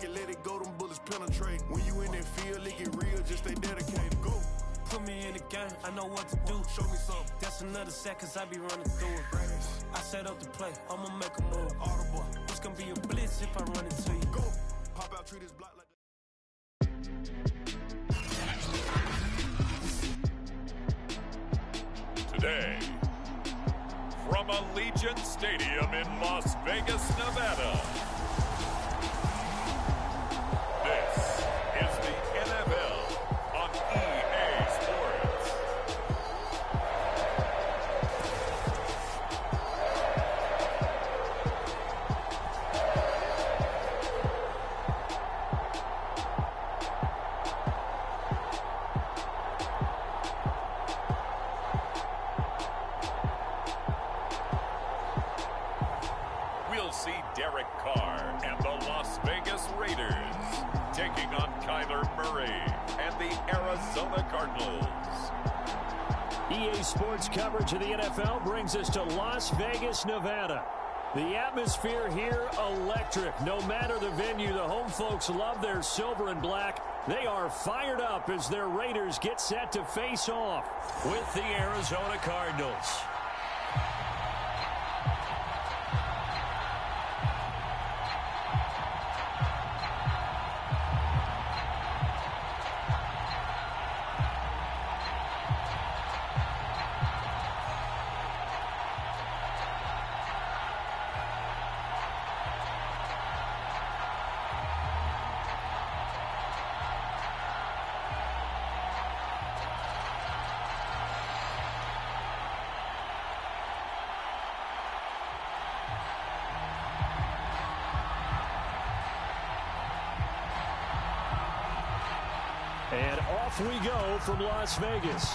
pocket, let it go, them bullets penetrate. When you in that field, it get real, just stay dedicated. Go. Put me in the game, I know what to do. Show me something. That's another set, cause I be running through it. I set up the play, I'ma make a move. Audible. It's gonna be a blitz if I run into you. Go. Pop out, treat this block like Today, from Allegiant Stadium in Las Vegas, Nevada, this is the NFL on EA Sports. We'll see Derek Carr and the Las Vegas Raiders taking on Kyler Murray and the Arizona Cardinals. EA Sports coverage of the NFL brings us to Las Vegas, Nevada. The atmosphere here, electric. No matter the venue, the home folks love their silver and black. They are fired up as their Raiders get set to face off with the Arizona Cardinals. And off we go from Las Vegas.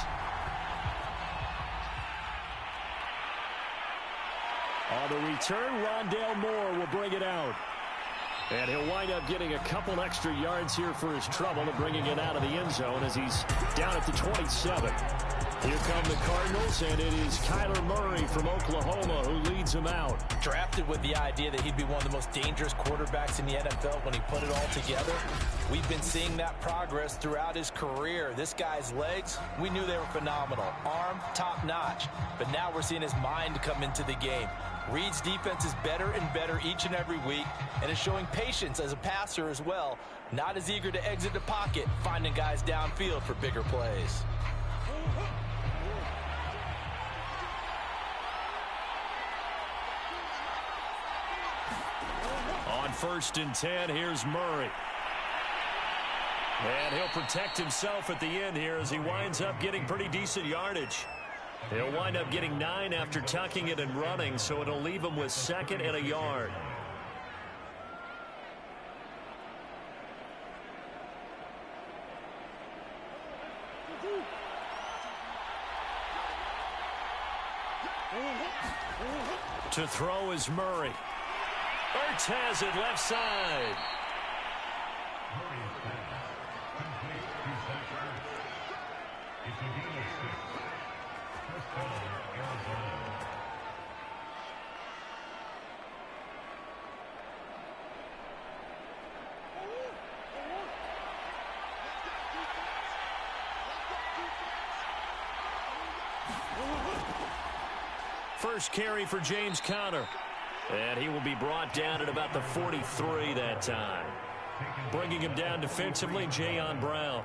On the return, Rondale Moore will bring it out. And he'll wind up getting a couple extra yards here for his trouble and bringing it out of the end zone as he's down at the 27. Here come the Cardinals, and it is Kyler Murray from Oklahoma who leads them out. Drafted with the idea that he'd be one of the most dangerous quarterbacks in the NFL when he put it all together. We've been seeing that progress throughout his career. This guy's legs, we knew they were phenomenal. Arm, top-notch. But now we're seeing his mind come into the game. Reed's defense is better and better each and every week, and is showing patience as a passer as well. Not as eager to exit the pocket, finding guys downfield for bigger plays. On 1st and 10, here's Murray. And he'll protect himself at the end here as he winds up getting pretty decent yardage. He'll wind up getting 9 after tucking it and running, so it'll leave him with 2nd and a yard. To throw is Murray. Ertz has it left side. First carry for James Conner. And he will be brought down at about the 43 that time. Bringing him down defensively, Jayon Brown.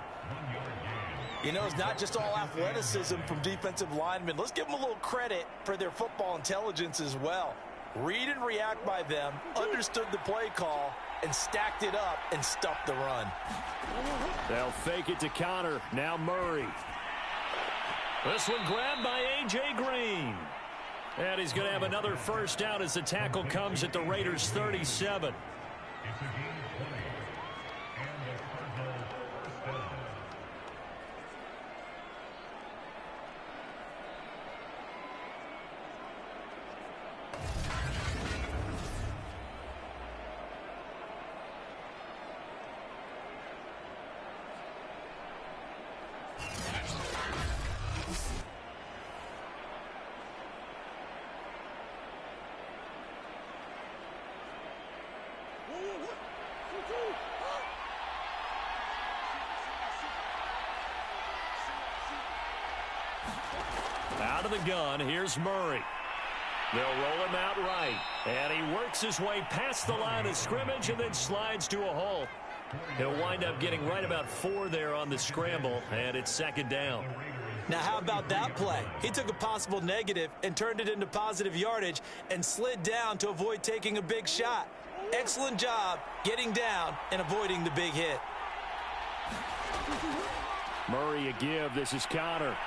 You know, it's not just all athleticism from defensive linemen. Let's give them a little credit for their football intelligence as well. Read and react by them, understood the play call, and stacked it up and stuffed the run. They'll fake it to Conner. Now Murray. This one grabbed by A.J. Green. And he's going to have another first down as the tackle comes at the Raiders' 37. Out of the gun, here's Murray. They'll roll him out right. And he works his way past the line of scrimmage and then slides to a halt. He'll wind up getting right about 4 there on the scramble, and it's second down. Now, how about that play? He took a possible negative and turned it into positive yardage and slid down to avoid taking a big shot. Excellent job getting down and avoiding the big hit. Murray a give. This is Connor.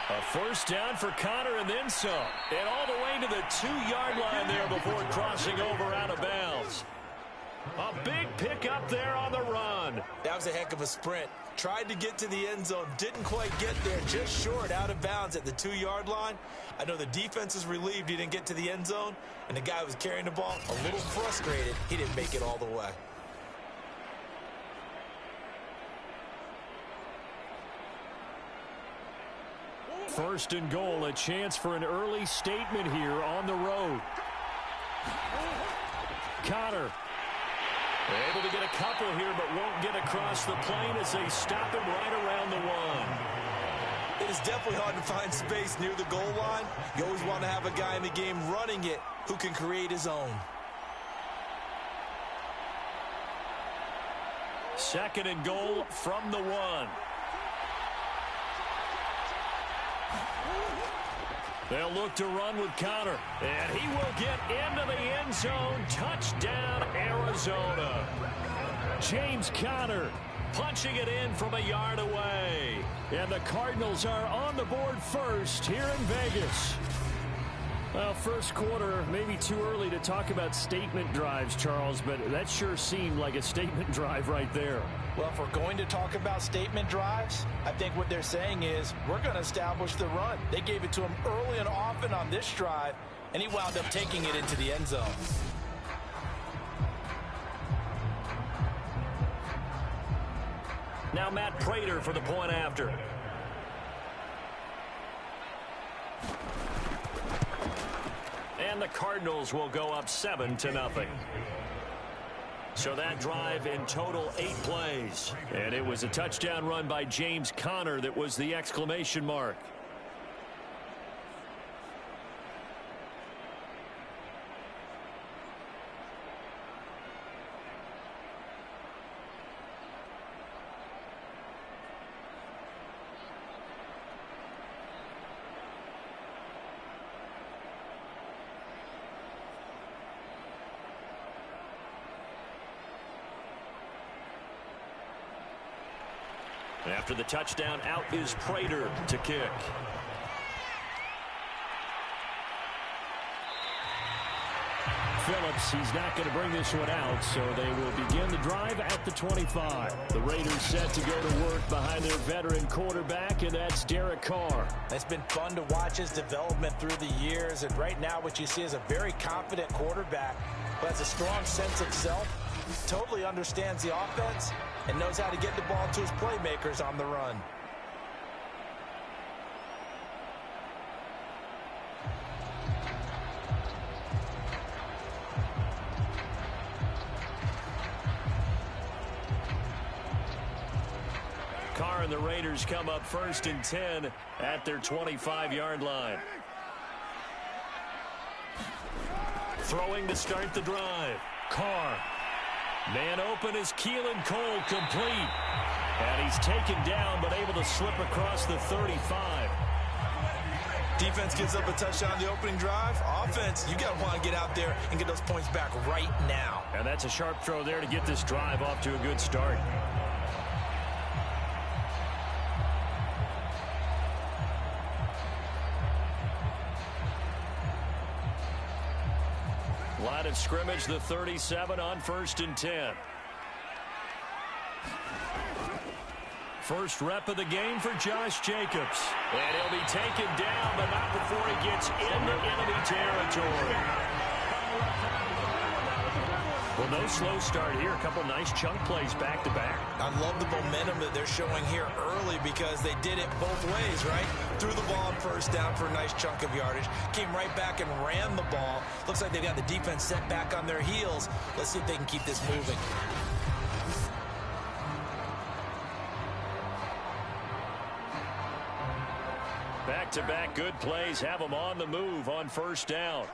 A first down for Connor and then some. And all the way to the 2-yard line there before crossing over out of bounds. A big pickup there on the run. That was a heck of a sprint. Tried to get to the end zone. Didn't quite get there. Just short out of bounds at the 2-yard line. I know the defense is relieved he didn't get to the end zone. And the guy who was carrying the ball, a little frustrated. He didn't make it all the way. First and goal, a chance for an early statement here on the road. Connor. Able to get a couple here, but won't get across the plane as they stop him right around the 1. It is definitely hard to find space near the goal line. You always want to have a guy in the game running it who can create his own. Second and goal from the 1. They'll look to run with Connor. And he will get into the end zone. Touchdown, Arizona. James Conner punching it in from a yard away. And the Cardinals are on the board first here in Vegas. Well, first quarter, maybe too early to talk about statement drives, Charles, but that sure seemed like a statement drive right there. Well, if we're going to talk about statement drives, I think what they're saying is we're going to establish the run. They gave it to him early and often on this drive, and he wound up taking it into the end zone. Now Matt Prater for the point after. And the Cardinals will go up 7-0. So that drive in total 8 plays. And it was a touchdown run by James Conner that was the exclamation mark. After the touchdown, out is Prater to kick. Phillips, he's not going to bring this one out, so they will begin the drive at the 25. The Raiders set to go to work behind their veteran quarterback, and that's Derek Carr. It's been fun to watch his development through the years, and right now what you see is a very confident quarterback who has a strong sense of self, totally understands the offense, and knows how to get the ball to his playmakers on the run. Carr and the Raiders come up 1st and 10 at their 25-yard line. Throwing to start the drive. Carr. Man open is Keelan Cole, complete. And he's taken down but able to slip across the 35. Defense gives up a touchdown the opening drive. Offense, you got to want to get out there and get those points back right now. And that's a sharp throw there to get this drive off to a good start. Line of scrimmage, the 37 on 1st and 10. First rep of the game for Josh Jacobs. And he'll be taken down, but not before he gets into enemy territory. Well, no slow start here. A couple nice chunk plays back-to-back. I love the momentum that they're showing here early because they did it both ways, right? Threw the ball on 1st down for a nice chunk of yardage. Came right back and ran the ball. Looks like they got the defense set back on their heels. Let's see if they can keep this moving. Back Back-to-back good plays have them on the move on first down.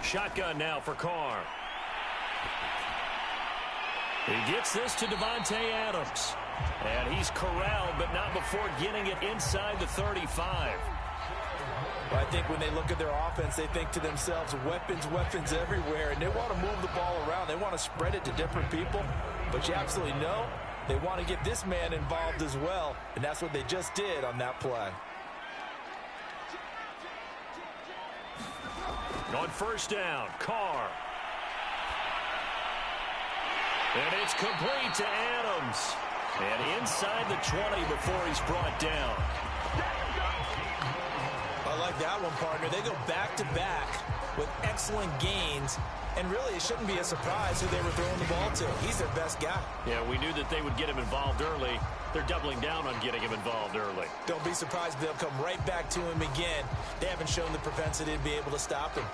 Shotgun now for Carr. He gets this to Devontae Adams. And he's corralled, but not before getting it inside the 35. I think when they look at their offense, they think to themselves, weapons, weapons everywhere, and they want to move the ball around. They want to spread it to different people, but you absolutely know they want to get this man involved as well, and that's what they just did on that play. On first down, Carr. And it's complete to Adams. And inside the 20 before he's brought down. I like that one, partner. They go back-to-back with excellent gains. And really, it shouldn't be a surprise who they were throwing the ball to. He's their best guy. Yeah, we knew that they would get him involved early. They're doubling down on getting him involved early. Don't be surprised if they'll come right back to him again. They haven't shown the propensity to be able to stop him.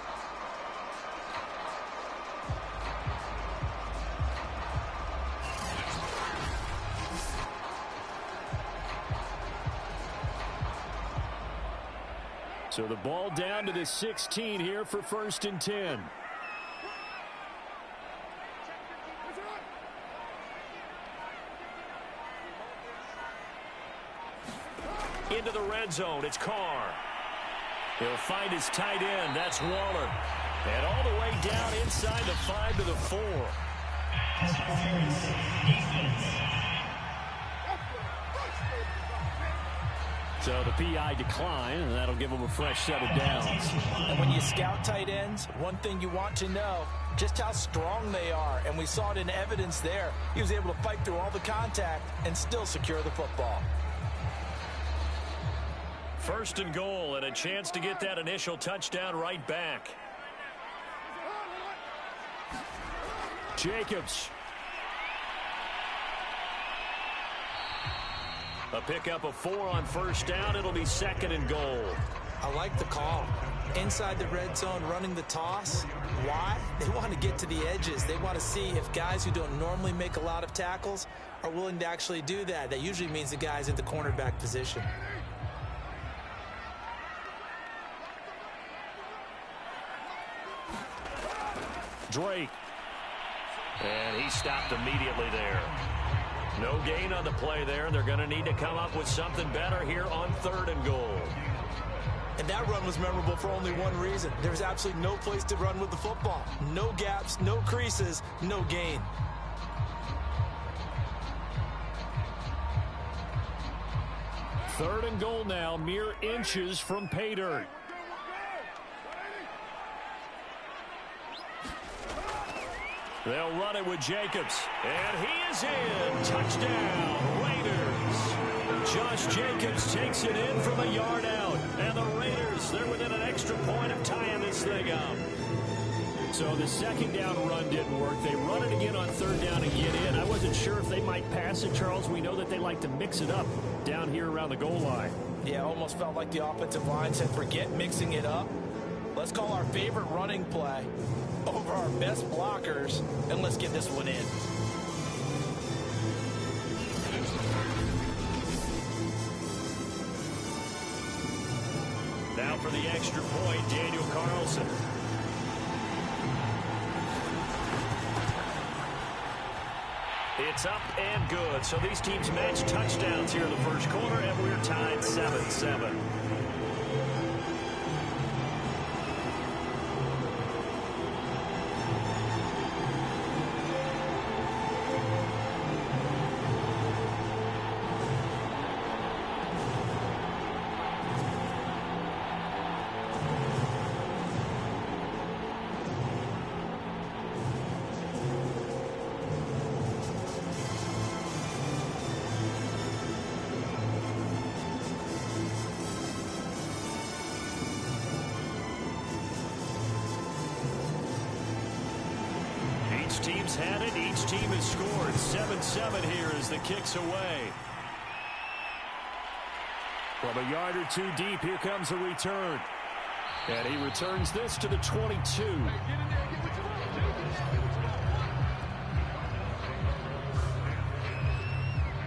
So the ball down to the 16 here for 1st and 10. Into the red zone, it's Carr. He'll find his tight end, that's Waller. And all the way down inside the 5 to the 4. So the PI decline, and that'll give them a fresh set of downs. And when you scout tight ends, one thing you want to know, just how strong they are. And we saw it in evidence there. He was able to fight through all the contact and still secure the football. 1st and goal, and a chance to get that initial touchdown right back. Jacobs. A pickup of 4 on first down. It'll be 2nd and goal. I like the call. Inside the red zone, running the toss. Why? They want to get to the edges. They want to see if guys who don't normally make a lot of tackles are willing to actually do that. That usually means the guy's in the cornerback position. Drake. And he stopped immediately there. No gain on the play there. They're going to need to come up with something better here on 3rd and goal. And that run was memorable for only one reason. There's absolutely no place to run with the football. No gaps, no creases, no gain. Third and goal now, mere inches from pay dirt. They'll run it with Jacobs. And he is in. Touchdown, Raiders. Josh Jacobs takes it in from a yard out. And the Raiders, they're within an extra point of tying this thing up. So the 2nd down run didn't work. They run it again on 3rd down and get in. I wasn't sure if they might pass it, Charles. We know that they like to mix it up down here around the goal line. Yeah, almost felt like the offensive line said, forget mixing it up. Let's call our favorite running play over our best blockers, and let's get this one in. Now for the extra point, Daniel Carlson. It's up and good. So these teams match touchdowns here in the first quarter, and we're tied 7-7. Team's had it. Each team has scored. 7-7 here as the kick's away. From a yard or two deep, here comes a return. And he returns this to the 22.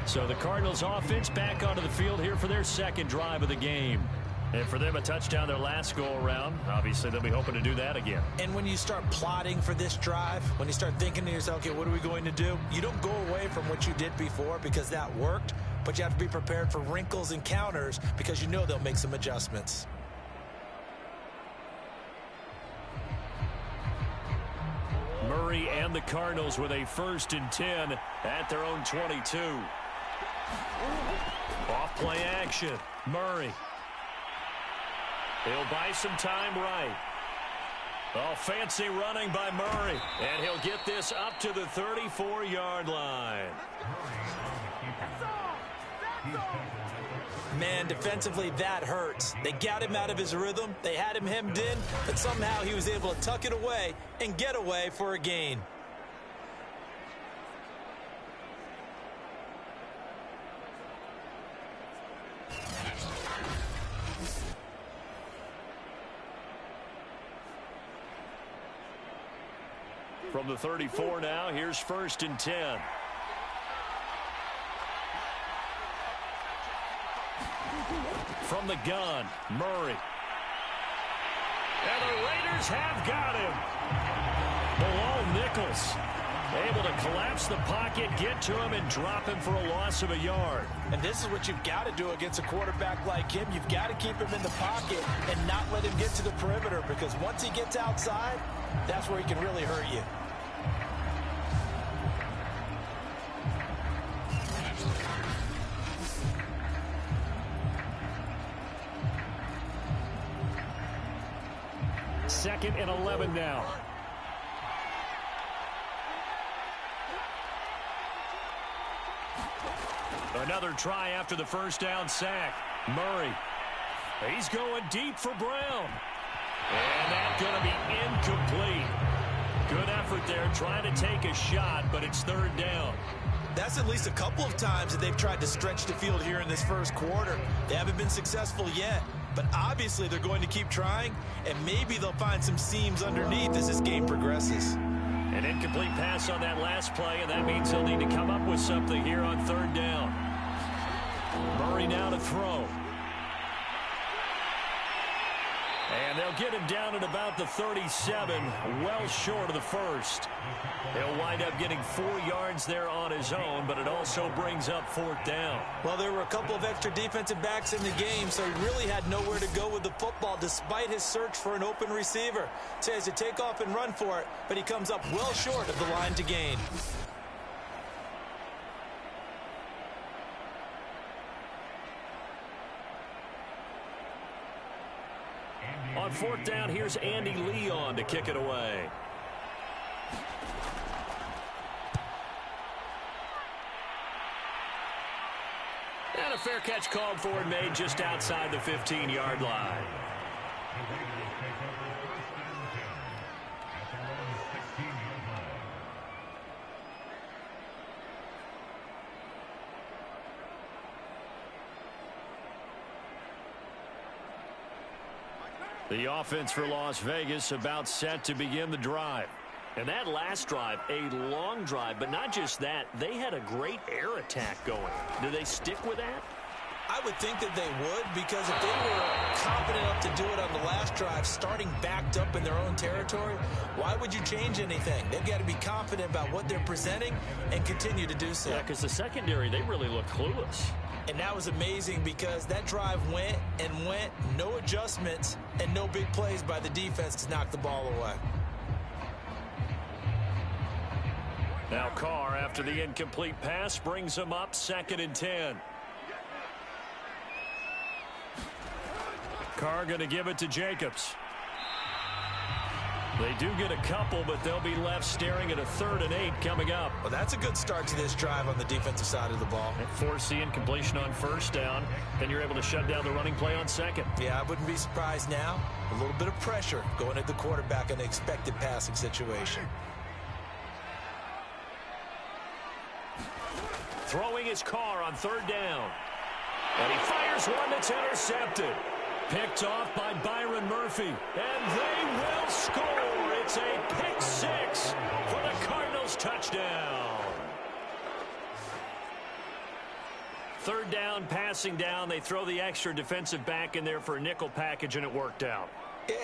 So the Cardinals offense back onto the field here for their second drive of the game. And for them, a touchdown their last go-around. Obviously, they'll be hoping to do that again. And when you start plotting for this drive, when you start thinking to yourself, okay, what are we going to do? You don't go away from what you did before because that worked, but you have to be prepared for wrinkles and counters because you know they'll make some adjustments. Murray and the Cardinals with a 1st and 10 at their own 22. Off play action. Murray. He'll buy some time right. Oh, fancy running by Murray. And he'll get this up to the 34-yard line. Man, defensively, that hurts. They got him out of his rhythm. They had him hemmed in, but somehow he was able to tuck it away and get away for a gain. From the 34 now, here's 1st and 10. From the gun, Murray. And the Raiders have got him. Malone Nichols able to collapse the pocket, get to him, and drop him for a loss of a yard. And this is what you've got to do against a quarterback like him. You've got to keep him in the pocket and not let him get to the perimeter, because once he gets outside, that's where he can really hurt you. Second and 11 now. Another try after the first down sack. Murray. He's going deep for Brown. And that's going to be incomplete. Good effort there trying to take a shot, but it's 3rd down. That's at least a couple of times that they've tried to stretch the field here in this first quarter. They haven't been successful yet, but obviously they're going to keep trying, and maybe they'll find some seams underneath as this game progresses. An incomplete pass on that last play, and that means they'll need to come up with something here on 3rd down. Murray now to throw. And they'll get him down at about the 37, well short of the first. He'll wind up getting 4 yards there on his own, but it also brings up 4th down. Well, there were a couple of extra defensive backs in the game, so he really had nowhere to go with the football despite his search for an open receiver. So he has to take off and run for it, but he comes up well short of the line to gain. On 4th down, here's Andy Leon to kick it away. And a fair catch called for and made just outside the 15-yard line. The offense for Las Vegas about set to begin the drive. And that last drive, a long drive, but not just that, they had a great air attack going. Do they stick with that? I would think that they would, because if they were confident enough to do it on the last drive, starting backed up in their own territory, why would you change anything? They've got to be confident about what they're presenting and continue to do so. Yeah, because the secondary, they really look clueless. And that was amazing because that drive went and went, no adjustments, and no big plays by the defense to knock the ball away. Now Carr, after the incomplete pass, brings him up 2nd and 10. Carr going to give it to Jacobs. They do get a couple, but they'll be left staring at a 3rd and 8 coming up. Well, that's a good start to this drive on the defensive side of the ball. Force the incompletion on 1st down. Then you're able to shut down the running play on 2nd. Yeah, I wouldn't be surprised now. A little bit of pressure going at the quarterback in an expected passing situation. Throwing his Carr on 3rd down. And he fires one that's intercepted. Picked off by Byron Murphy. And they will score. It's a pick 6 for the Cardinals touchdown. third down, passing down. They throw the extra defensive back in there for a nickel package, and it worked out.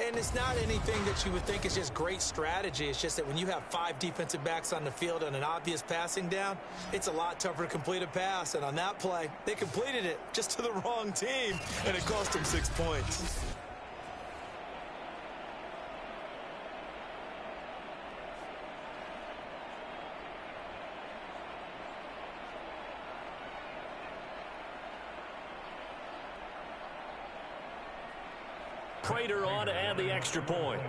And it's not anything that you would think is just great strategy. It's just that when you have 5 defensive backs on the field on an obvious passing down, it's a lot tougher to complete a pass. And on that play, they completed it just to the wrong team, and it cost them 6 points. Prater on to add the extra point.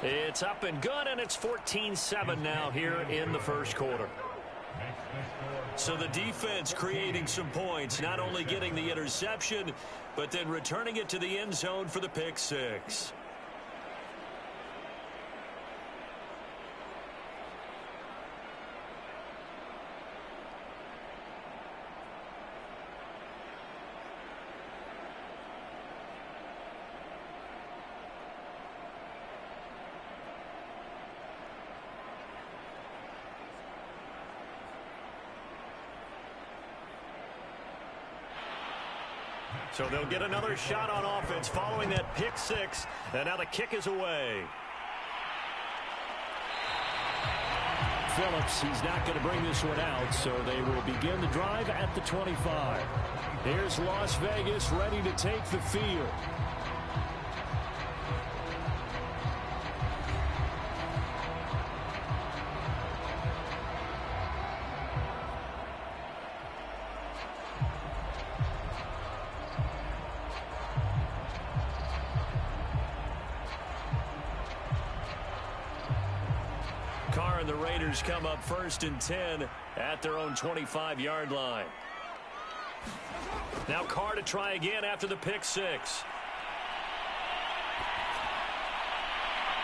It's up and good, and it's 14-7 now here in the first quarter. So the defense creating some points, not only getting the interception, but then returning it to the end zone for the pick six. So they'll get another shot on offense following that pick six, and now the kick is away. Phillips, he's not going to bring this one out, so they will begin the drive at the 25. Here's Las Vegas ready to take the field. And the Raiders come up 1st and 10 at their own 25-yard line. Now Carr to try again after the pick six.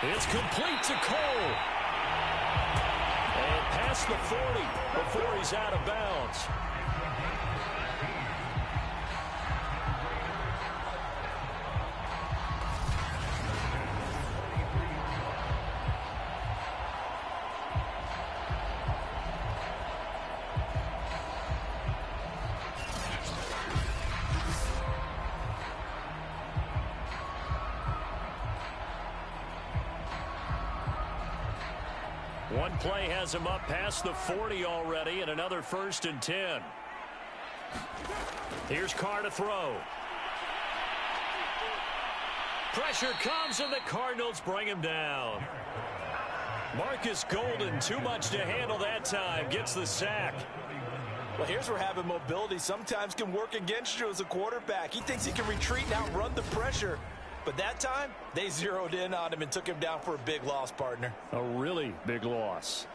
It's complete to Cole. And past the 40 before he's out of bounds. One play has him up past the 40 already, and another 1st and 10. Here's Carr to throw. Pressure comes, and the Cardinals bring him down. Marcus Golden, too much to handle that time, gets the sack. Well, here's where having mobility sometimes can work against you as a quarterback. He thinks he can retreat and outrun the pressure. But that time, they zeroed in on him and took him down for a big loss, partner. A really big loss.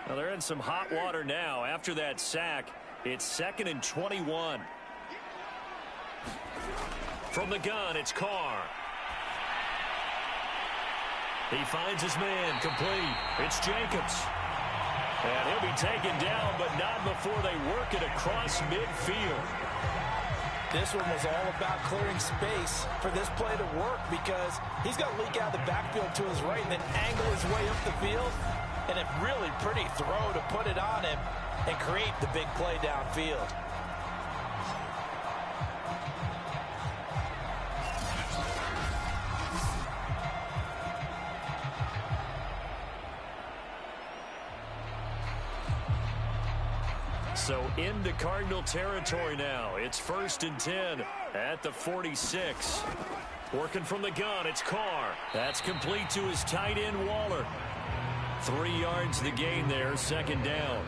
Well, they're in some hot water now. After that sack, it's 2nd and 21. From the gun, it's Carr. He finds his man, complete. It's Jacobs. And he'll be taken down, but not before they work it across midfield. This one was all about clearing space for this play to work because he's got to leak out the backfield to his right and then angle his way up the field. And a really pretty throw to put it on him and create the big play downfield. So into Cardinal territory now. It's 1st and 10 at the 46. Working from the gun, it's Carr. That's complete to his tight end, Waller. 3 yards the gain there, 2nd down.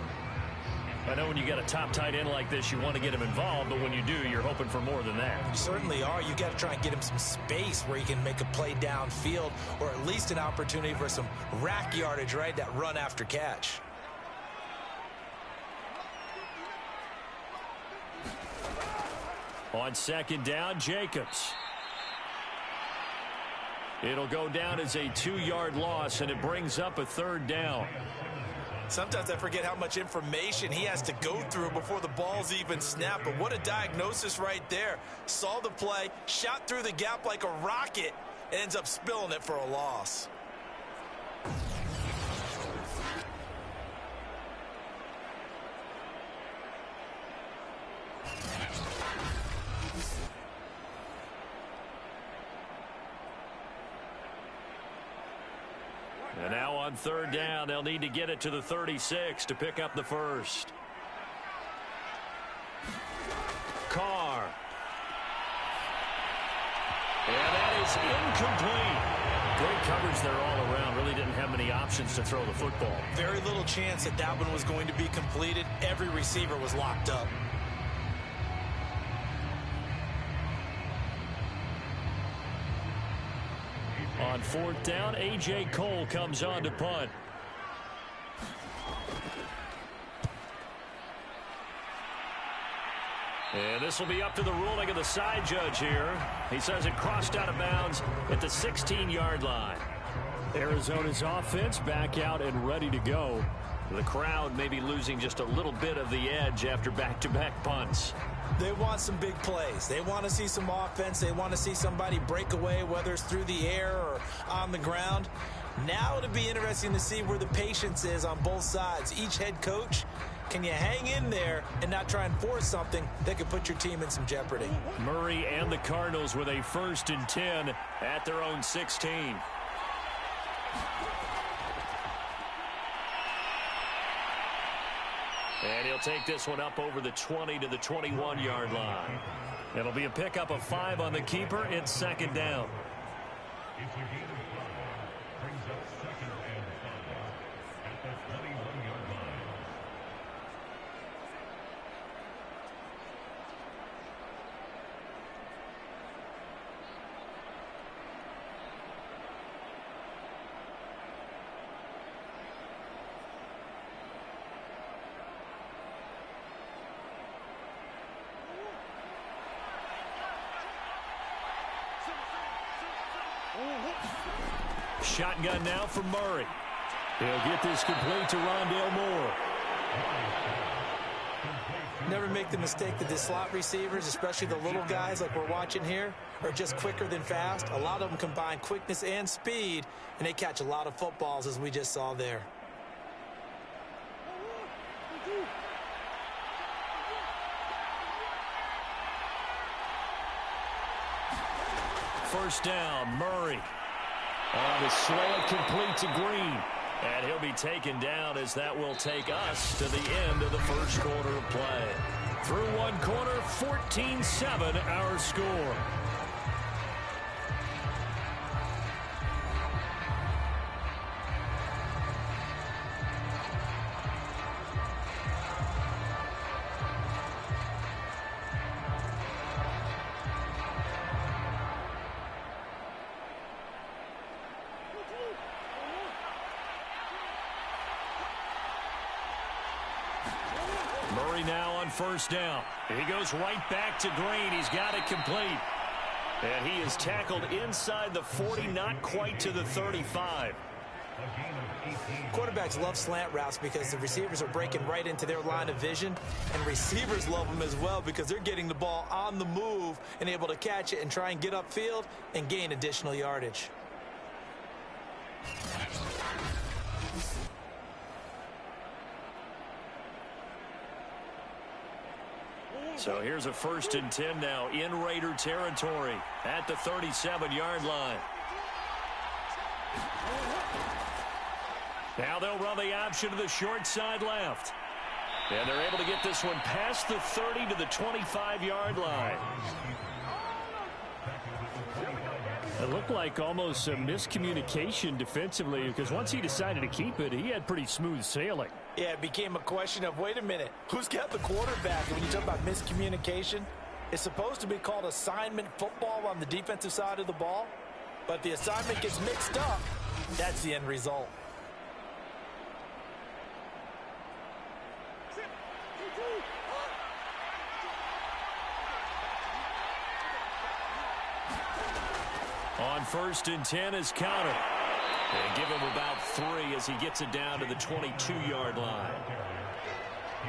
I know when you got a top tight end like this, you want to get him involved, but when you do, you're hoping for more than that. You certainly are. You got to try and get him some space where he can make a play downfield or at least an opportunity for some rack yardage, right? That run after catch. On 2nd down, Jacobs. It'll go down as a 2-yard loss, and it brings up a 3rd down. Sometimes I forget how much information he has to go through before the ball's even snapped. But what a diagnosis right there. Saw the play, shot through the gap like a rocket, and ends up spilling it for a loss. And now on third down, they'll need to get it to the 36 to pick up the first. Carr. And that is incomplete. Great coverage there all around. Really didn't have many options to throw the football. Very little chance that that one was going to be completed. Every receiver was locked up. On fourth down, A.J. Cole comes on to punt. And this will be up to the ruling of the side judge here. He says it crossed out of bounds at the 16-yard line. Arizona's offense back out and ready to go. The crowd may be losing just a little bit of the edge after back-to-back punts. They want some big plays. They want to see some offense. They want to see somebody break away, whether it's through the air or on the ground. Now it'll be interesting to see where the patience is on both sides. Each head coach, can you hang in there and not try and force something that could put your team in some jeopardy? Murray and the Cardinals with a 1st and 10 at their own 16. And he'll take this one up over the 20 to the 21-yard line. It'll be a pickup of 5 on the keeper. It's second down. Brings up 2nd and 5 at the 21-yard line. Shotgun now for Murray. He'll get this complete to Rondale Moore. Never make the mistake that the slot receivers, especially the little guys like we're watching here, are just quicker than fast. A lot of them combine quickness and speed, and they catch a lot of footballs, as we just saw there. First down, Murray. On the slant, complete to Green. And he'll be taken down as that will take us to the end of the first quarter of play. Through one quarter, 14-7 our score. Murray now on first down. He goes right back to Green. He's got it complete. And he is tackled inside the 40, not quite to the 35. Quarterbacks love slant routes because the receivers are breaking right into their line of vision, and receivers love them as well because they're getting the ball on the move and able to catch it and try and get upfield and gain additional yardage. So here's a 1st and 10 now in Raider territory at the 37-yard line. Now they'll run the option to the short side left. And they're able to get this one past the 30 to the 25-yard line. It looked like almost a miscommunication defensively because once he decided to keep it, he had pretty smooth sailing. Yeah, it became a question of, wait a minute, who's got the quarterback? And when you talk about miscommunication, it's supposed to be called assignment football on the defensive side of the ball. But if the assignment gets mixed up, that's the end result. On 1st and 10 is counter. And give him about 3 as he gets it down to the 22-yard line.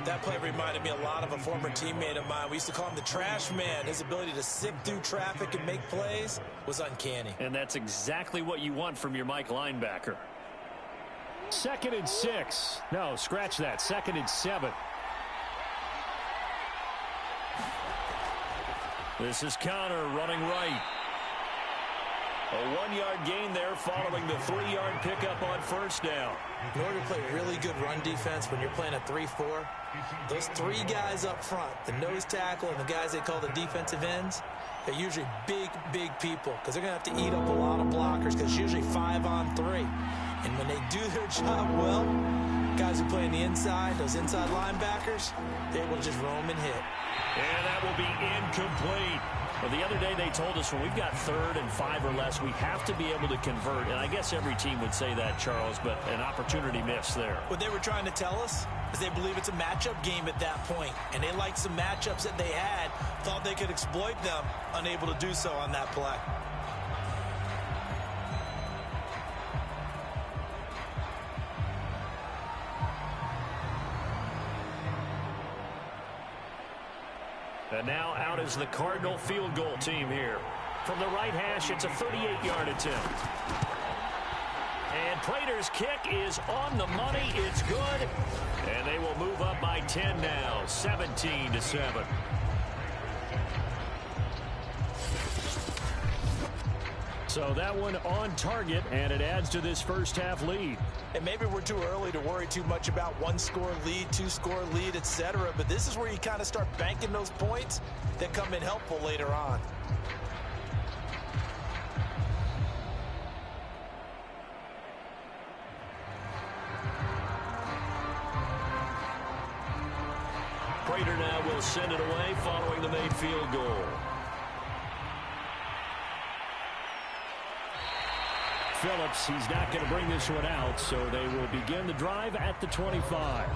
That play reminded me a lot of a former teammate of mine. We used to call him the trash man. His ability to sift through traffic and make plays was uncanny. And that's exactly what you want from your Mike linebacker. 2nd and 6. No, scratch that. 2nd and 7. This is Connor running right. A 1-yard gain there following the 3-yard pickup on first down. In order to play really good run defense when you're playing a 3-4, those 3 guys up front, the nose tackle and the guys they call the defensive ends, they're usually big, big people because they're going to have to eat up a lot of blockers because it's usually 5 on 3. And when they do their job well, guys who play on the inside, those inside linebackers, they will just roam and hit. And that will be incomplete. Well, the other day they told us when we've got 3rd and 5 or less, we have to be able to convert. And I guess every team would say that, Charles, but an opportunity missed there. What they were trying to tell us is they believe it's a matchup game at that point. And they liked some matchups that they had, thought they could exploit them, unable to do so on that play. And now out is the Cardinal field goal team here. From the right hash, it's a 38-yard attempt. And Prater's kick is on the money. It's good. And they will move up by 10 now, 17-7. So that one on target, and it adds to this first-half lead. And maybe we're too early to worry too much about 1-score lead, 2-score lead, etc. But this is where you kind of start banking those points that come in helpful later on. Prater now will send it away following the made field goal. Phillips, he's not going to bring this one out, so they will begin the drive at the 25.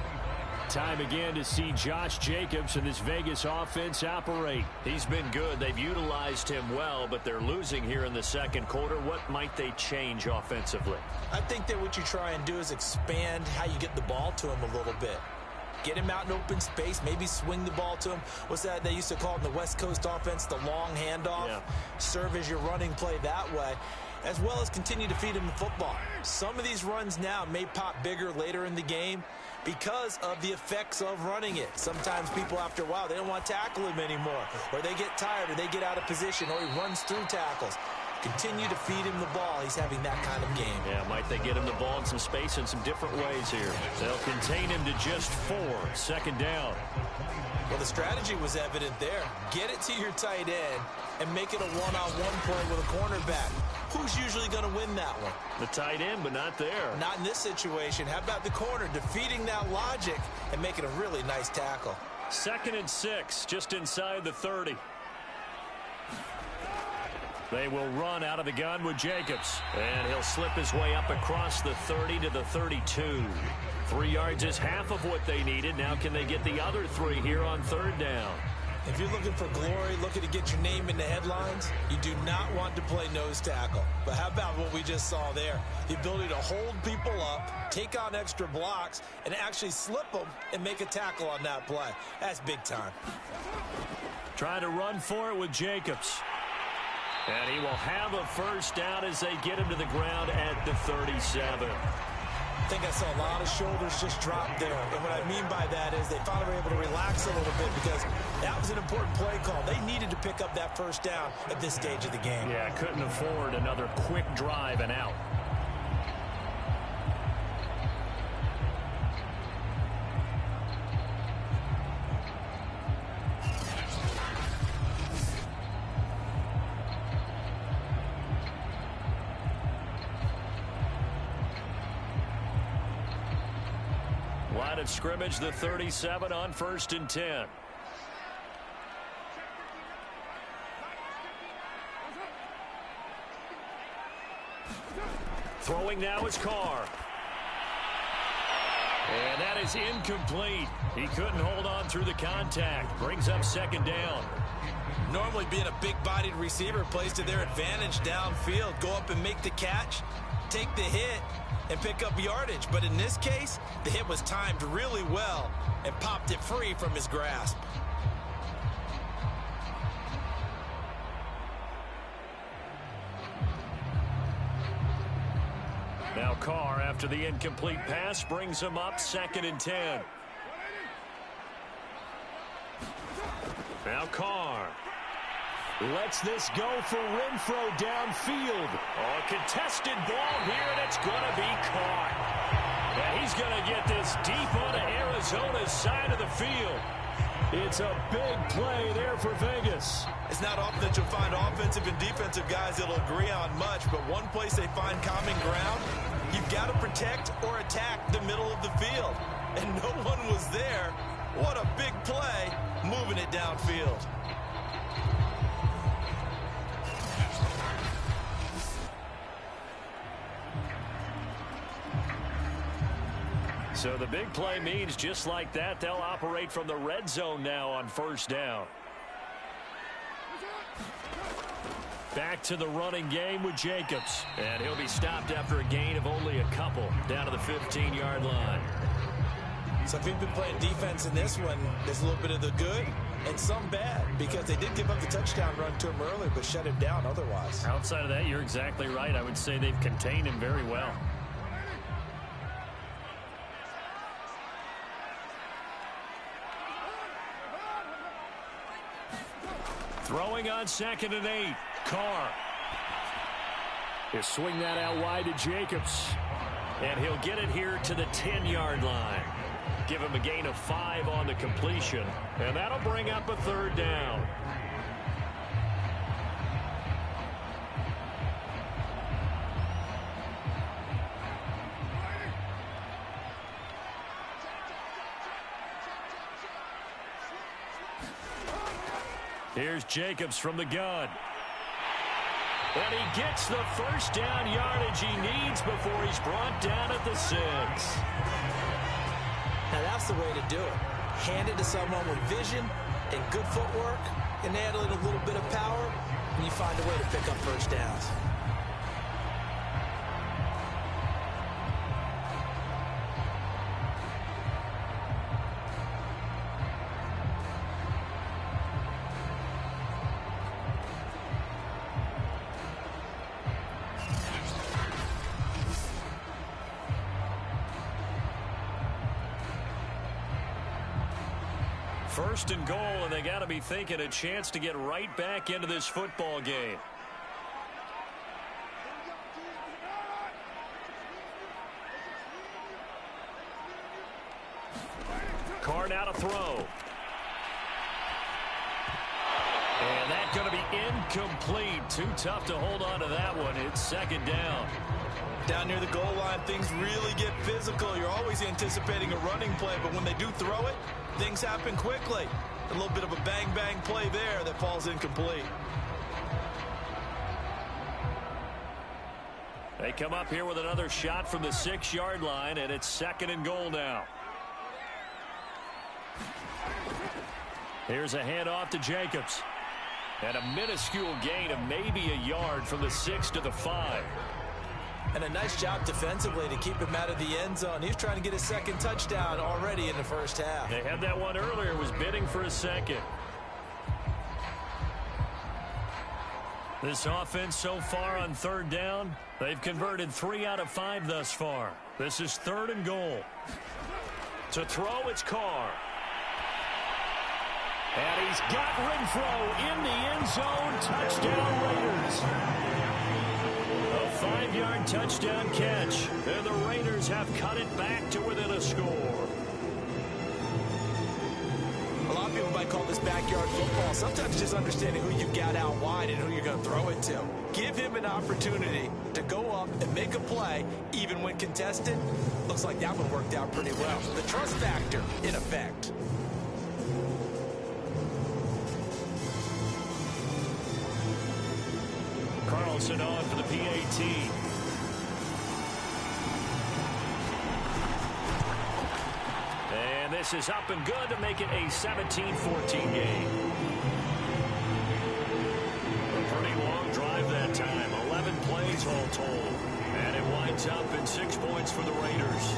Time again to see Josh Jacobs and this Vegas offense operate. He's been good. They've utilized him well, but they're losing here in the second quarter. What might they change offensively? I think that what you try and do is expand how you get the ball to him a little bit. Get him out in open space, maybe swing the ball to him. What's that they used to call in the West Coast offense, the long handoff? Yeah. Serve as your running play that way, as well as continue to feed him the football. Some of these runs now may pop bigger later in the game because of the effects of running it. Sometimes people, after a while, they don't want to tackle him anymore, or they get tired, or they get out of position, or he runs through tackles. Continue to feed him the ball. He's having that kind of game. Yeah, might they get him the ball in some space in some different ways here. They'll contain him to just 4. Second down. Well, the strategy was evident there. Get it to your tight end and make it a one-on-one play with a cornerback. Who's usually going to win that one? The tight end, but not there. Not in this situation. How about the corner defeating that logic and making a really nice tackle? 2nd and 6, just inside the 30. They will run out of the gun with Jacobs. And he'll slip his way up across the 30 to the 32. 3 yards is half of what they needed. Now can they get the other 3 here on 3rd down? If you're looking for glory, looking to get your name in the headlines, you do not want to play nose tackle. But how about what we just saw there? The ability to hold people up, take on extra blocks, and actually slip them and make a tackle on that play. That's big time. Trying to run for it with Jacobs. And he will have a first down as they get him to the ground at the 37. I think I saw a lot of shoulders just drop there. And what I mean by that is they finally were able to relax a little bit because that was an important play call. They needed to pick up that first down at this stage of the game. Yeah, couldn't afford another quick drive and out. Line of scrimmage, the 37 on 1st and 10. Throwing now is Carr. And that is incomplete. He couldn't hold on through the contact. Brings up 2nd down. Normally being a big-bodied receiver plays to their advantage downfield. Go up and make the catch. take the hit and pick up yardage. But in this case, the hit was timed really well and popped it free from his grasp. Now Carr, after the incomplete pass, brings him up 2nd and 10. Now Carr lets this go for Renfro downfield. Oh, contested ball here, and it's going to be caught. And he's going to get this deep onto Arizona's side of the field. It's a big play there for Vegas. It's not often that you'll find offensive and defensive guys that'll agree on much, but one place they find common ground, you've got to protect or attack the middle of the field. And no one was there. What a big play, moving it downfield. So the big play means just like that, they'll operate from the red zone now on 1st down. Back to the running game with Jacobs. And he'll be stopped after a gain of only a couple down to the 15-yard line. So if you've been playing defense in this one, there's a little bit of the good and some bad, because they did give up the touchdown run to him early but shut him down otherwise. Outside of that, you're exactly right. I would say they've contained him very well. Throwing on 2nd and 8. Carr. He'll swing that out wide to Jacobs. And he'll get it here to the 10-yard line. Give him a gain of 5 on the completion. And that'll bring up a 3rd down. Here's Jacobs from the gun. And he gets the 1st down yardage he needs before he's brought down at the 6. Now that's the way to do it. Hand it to someone with vision and good footwork, and add a little bit of power, and you find a way to pick up 1st downs. First and goal, and they got to be thinking a chance to get right back into this football game. Carr now to throw. And that's going to be incomplete. Too tough to hold on to that one. It's 2nd down. Down near the goal line, things really get physical. You're always anticipating a running play, but when they do throw it, things happen quickly. A little bit of a bang-bang play there that falls incomplete. They come up here with another shot from the 6-yard line, and it's 2nd and goal now. Here's a handoff to Jacobs. And a minuscule gain of maybe a yard from the 6 to the 5. And a nice job defensively to keep him out of the end zone. He's trying to get his 2nd touchdown already in the 1st half. They had that one earlier, was bidding for a 2nd. This offense so far on 3rd down, they've converted 3 out of 5 thus far. This is 3rd and goal. To throw, it's Carr. And he's got Renfro in the end zone. Touchdown Raiders. A 5-yard touchdown catch. And the Raiders have cut it back to within a score. A lot of people might call this backyard football. Sometimes just understanding who you've got out wide and who you're going to throw it to. Give him an opportunity to go up and make a play, even when contested. Looks like that one worked out pretty well. The trust factor in effect. Carlson on for the PAT. And this is up and good to make it a 17-14 game. A pretty long drive that time. 11 plays all told. And it winds things up and 6 points for the Raiders.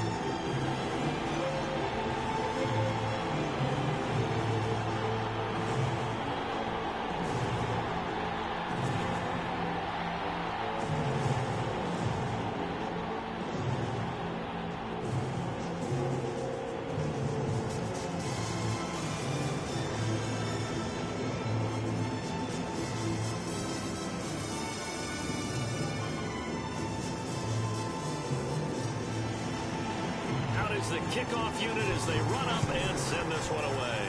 The kickoff unit as they run up and send this one away.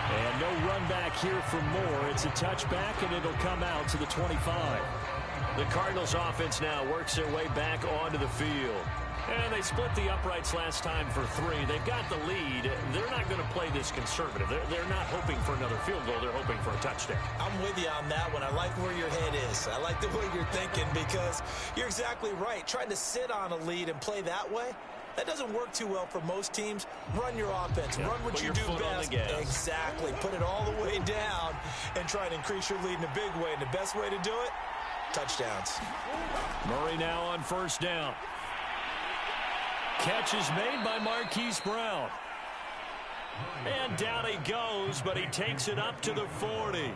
And no run back here for Moore. It's a touchback, and it'll come out to the 25. The Cardinals offense now works their way back onto the field. And they split the uprights last time for 3. They've got the lead. They're not going to play this conservative. They're not hoping for another field goal. They're hoping for a touchdown. I'm with you on that one. I like where your head is. I like the way you're thinking because you're exactly right. Trying to sit on a lead and play that way, that doesn't work too well for most teams. Run your offense. Run what you do best. Exactly. Put it all the way down and try and increase your lead in a big way. And the best way to do it, touchdowns. Murray now on first down. Catch is made by Marquise Brown. And down he goes, but he takes it up to the 40.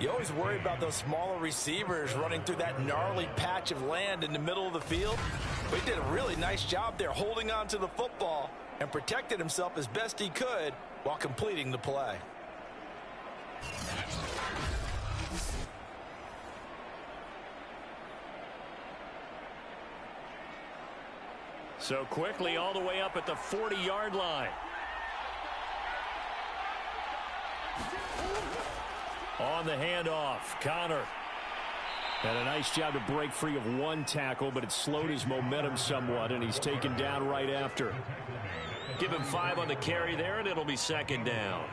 You always worry about those smaller receivers running through that gnarly patch of land in the middle of the field. But he did a really nice job there holding on to the football and protected himself as best he could while completing the play. So quickly all the way up at the 40-yard line. On the handoff, Connor. Had a nice job to break free of one tackle, but it slowed his momentum somewhat, and he's taken down right after. Give him 5 on the carry there, and it'll be second down.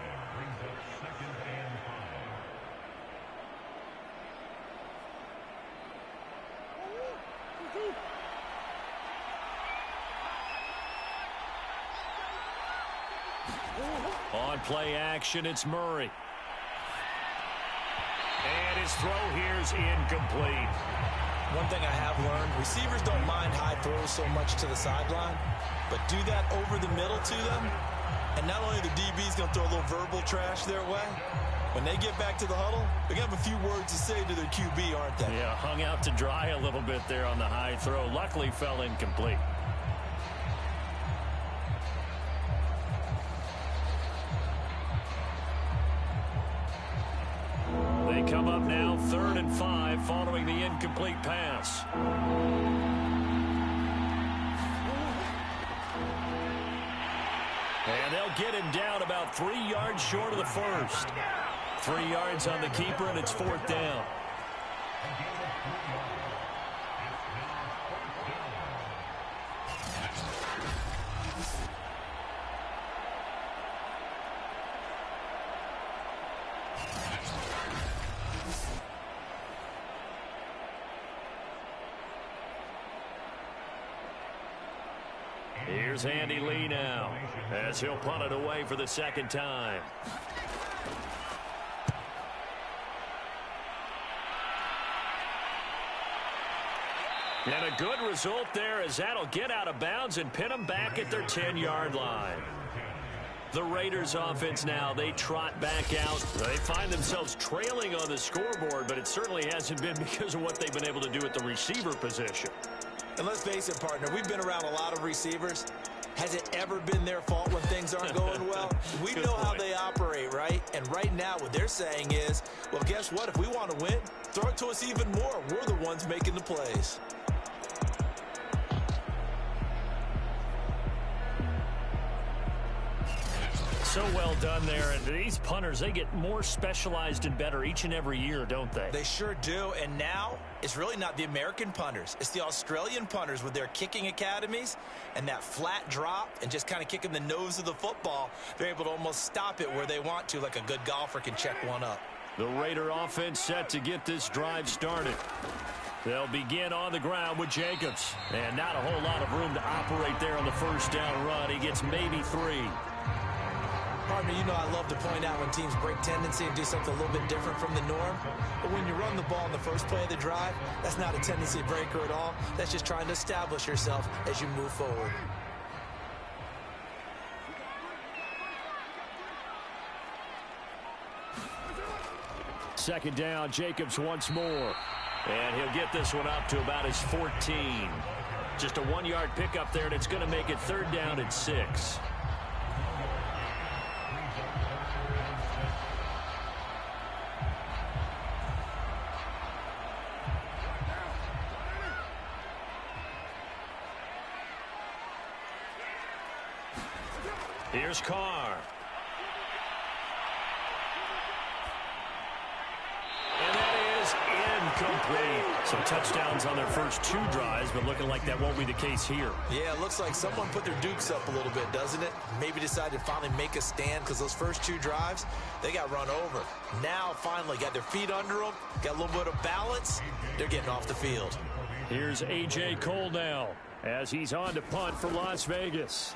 On play action, it's Murray. And his throw here's incomplete. One thing I have learned, receivers don't mind high throws so much to the sideline, but do that over the middle to them, and not only the DB's going to throw a little verbal trash their way, when they get back to the huddle, they're going to have a few words to say to their QB, aren't they? Yeah, hung out to dry a little bit there on the high throw. Luckily fell incomplete. Come up now, 3rd and 5, following the incomplete pass. And they'll get him down about 3 yards short of the first. 3 yards on the keeper, and it's 4th down. Here's Andy Lee now, as he'll punt it away for the second time. And a good result there, as that'll get out of bounds and pin them back at their 10-yard line. The Raiders offense now, they trot back out. They find themselves trailing on the scoreboard, but it certainly hasn't been because of what they've been able to do at the receiver position. And let's face it, partner, we've been around a lot of receivers. Has it ever been their fault when things aren't going well? We know how they operate, right? And right now what they're saying is, well, guess what? If we want to win, throw it to us even more. We're the ones making the plays. So well done there. And these punters, they get more specialized and better each and every year, don't they? They sure do. And now it's really not the American punters. It's the Australian punters with their kicking academies and that flat drop and just kind of kicking the nose of the football. They're able to almost stop it where they want to, like a good golfer can check one up. The Raider offense set to get this drive started. They'll begin on the ground with Jacobs. And not a whole lot of room to operate there on the first down run. He gets maybe 3. Partner, you know I love to point out when teams break tendency and do something a little bit different from the norm. But when you run the ball in the first play of the drive, that's not a tendency breaker at all. That's just trying to establish yourself as you move forward. Second down, Jacobs once more. And he'll get this one up to about his 14. Just a 1-yard pickup there, and it's going to make it 3rd down and 6. Here's Carr. And that is incomplete. So touchdowns on their first 2 drives, but looking like that won't be the case here. Yeah, it looks like someone put their dukes up a little bit, doesn't it? Maybe decided to finally make a stand because those first 2 drives, they got run over. Now, finally, got their feet under them, got a little bit of balance. They're getting off the field. Here's A.J. Cole now as he's on to punt for Las Vegas.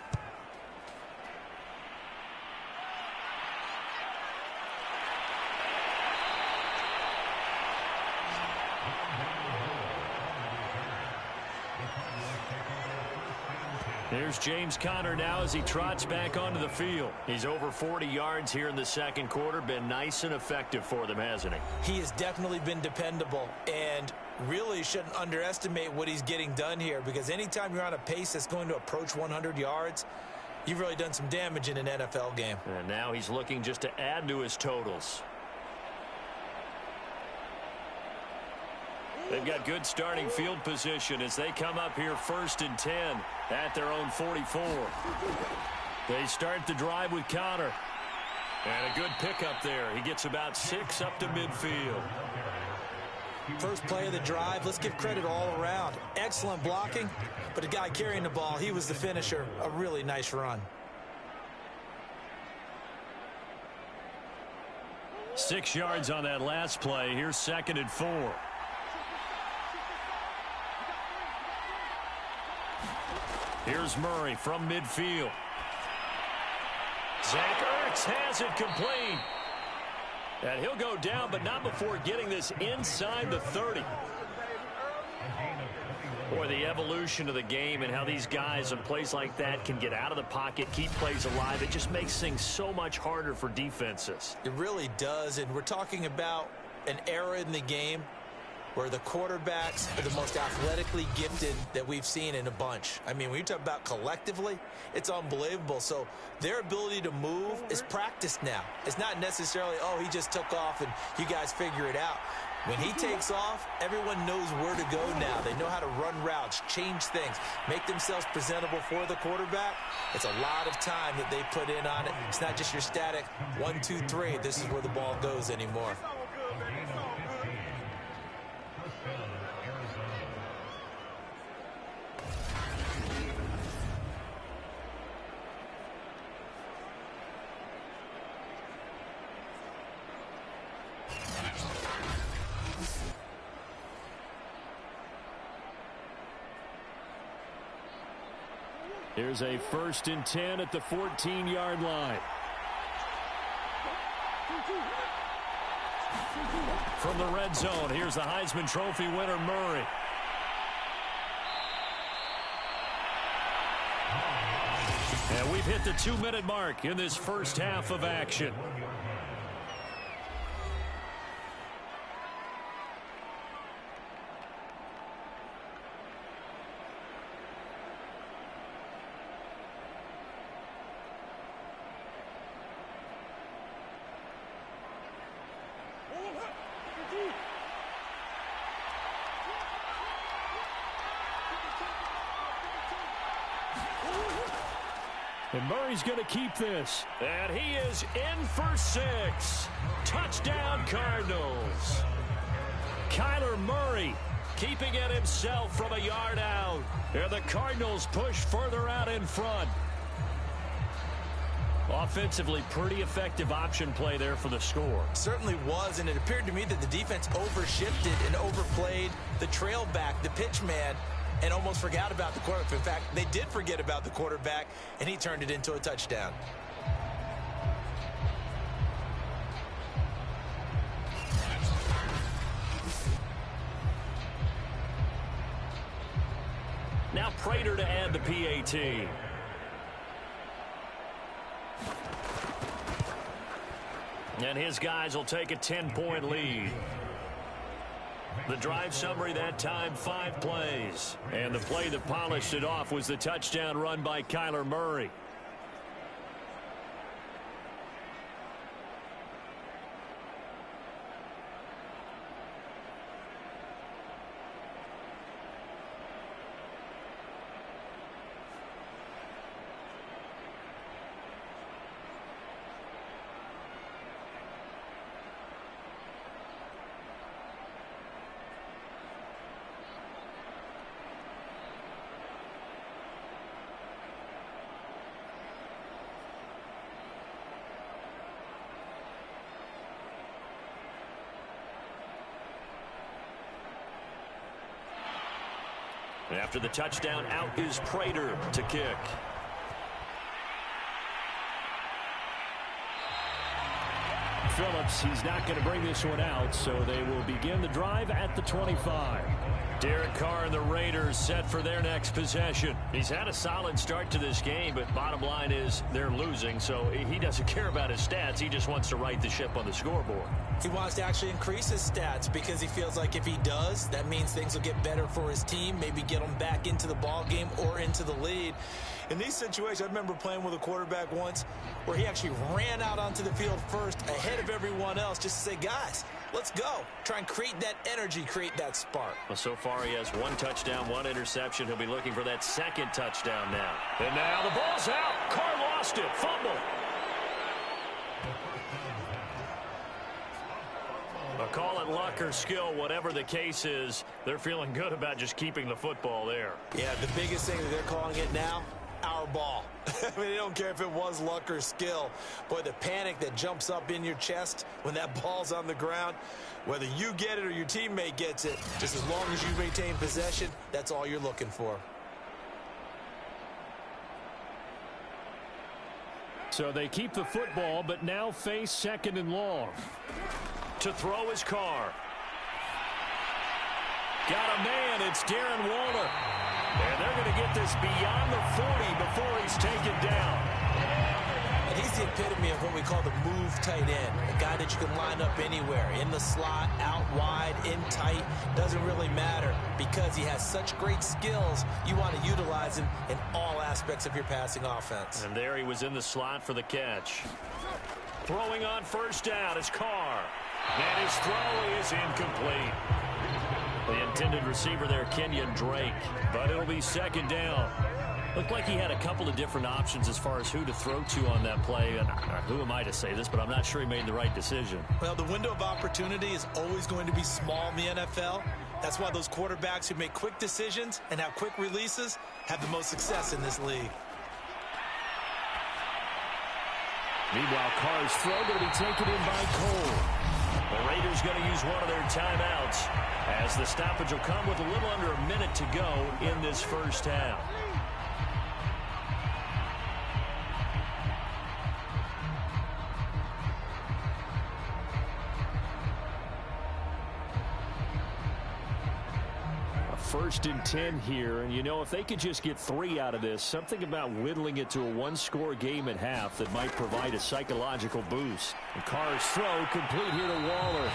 Here's James Conner now as he trots back onto the field. He's over 40 yards here in the second quarter. Been nice and effective for them, hasn't he? He has definitely been dependable, and really shouldn't underestimate what he's getting done here, because anytime you're on a pace that's going to approach 100 yards, you've really done some damage in an NFL game. And now he's looking just to add to his totals. They've got good starting field position as they come up here 1st and 10 at their own 44. They start the drive with Conner. And a good pickup there. He gets about 6 up to midfield. First play of the drive, let's give credit all around. Excellent blocking, but the guy carrying the ball, he was the finisher. A really nice run. 6 yards on that last play. Here's 2nd and 4. Here's Murray from midfield. Zach Ertz has it complete. And he'll go down, but not before getting this inside the 30. Boy, the evolution of the game and how these guys in plays like that can get out of the pocket, keep plays alive, it just makes things so much harder for defenses. It really does, and we're talking about an era in the game where the quarterbacks are the most athletically gifted that we've seen in a bunch. I mean, when you talk about collectively, it's unbelievable. So their ability to move is practiced now. It's not necessarily, oh, he just took off and you guys figure it out. When he takes off, everyone knows where to go now. They know how to run routes, change things, make themselves presentable for the quarterback. It's a lot of time that they put in on it. It's not just your static 1, 2, 3. This is where the ball goes anymore. Here's a 1st and 10 at the 14-yard line. From the red zone, here's the Heisman Trophy winner, Murray. And we've hit the 2-minute mark in this first half of action. And Murray's going to keep this. And he is in for 6. Touchdown, Cardinals. Kyler Murray keeping it himself from a yard out. And the Cardinals push further out in front. Offensively, pretty effective option play there for the score. Certainly was, and it appeared to me that the defense overshifted and overplayed the trail back, the pitch man, and almost forgot about the quarterback. In fact, they did forget about the quarterback, and he turned it into a touchdown. Now Prater to add the PAT. And his guys will take a 10-point lead. The drive summary that time, 5 plays. And the play that polished it off was the touchdown run by Kyler Murray. After the touchdown, out is Prater to kick. Phillips, he's not going to bring this one out, so they will begin the drive at the 25. Derek Carr and the Raiders set for their next possession. He's had a solid start to this game, but bottom line is they're losing, so he doesn't care about his stats. He just wants to right the ship on the scoreboard. He wants to actually increase his stats because he feels like if he does, that means things will get better for his team, maybe get them back into the ball game or into the lead. In these situations, I remember playing with a quarterback once where he actually ran out onto the field first ahead of everyone else just to say, guys, let's go. Try and create that energy, create that spark. Well, so far he has 1 touchdown, 1 interception. He'll be looking for that 2nd touchdown now. And now the ball's out. Carr lost it. Fumble. Call it luck or skill, whatever the case is, they're feeling good about just keeping the football there. Yeah, the biggest thing that they're calling it now, our ball. I mean, they don't care if it was luck or skill. Boy, the panic that jumps up in your chest when that ball's on the ground, whether you get it or your teammate gets it, just as long as you maintain possession, that's all you're looking for. So they keep the football, but now face 2nd and long. To throw his Carr. Got a man. It's Darren Waller. And they're going to get this beyond the 40 before he's taken down. And he's the epitome of what we call the move tight end. A guy that you can line up anywhere. In the slot, out wide, in tight. Doesn't really matter because he has such great skills. You want to utilize him in all aspects of your passing offense. And there he was in the slot for the catch. Throwing on 1st down is Carr. And his throw is incomplete. The intended receiver there, Kenyon Drake. But it'll be 2nd down. Looked like he had a couple of different options as far as who to throw to on that play. And who am I to say this, but I'm not sure he made the right decision. Well, the window of opportunity is always going to be small in the NFL. That's why those quarterbacks who make quick decisions and have quick releases have the most success in this league. Meanwhile, Carr's throw going to be taken in by Cole. The Raiders going to use one of their timeouts as the stoppage will come with a little under a minute to go in this 1st half. First and 10 here, and you know, if they could just get 3 out of this, something about whittling it to a 1-score game at half that might provide a psychological boost. And Carr's throw complete here to Waller.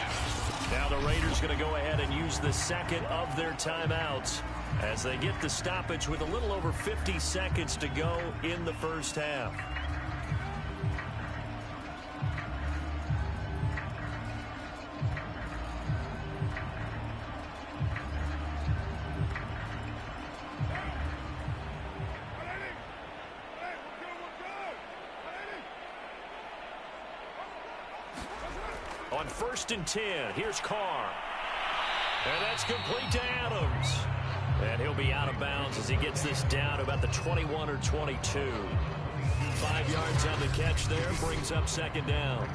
Now the Raiders going to go ahead and use the 2nd of their timeouts as they get the stoppage with a little over 50 seconds to go in the 1st half. On 1st and 10, here's Carr. And that's complete to Adams. And he'll be out of bounds as he gets this down to about the 21 or 22. 5 yards on the catch there, brings up 2nd down.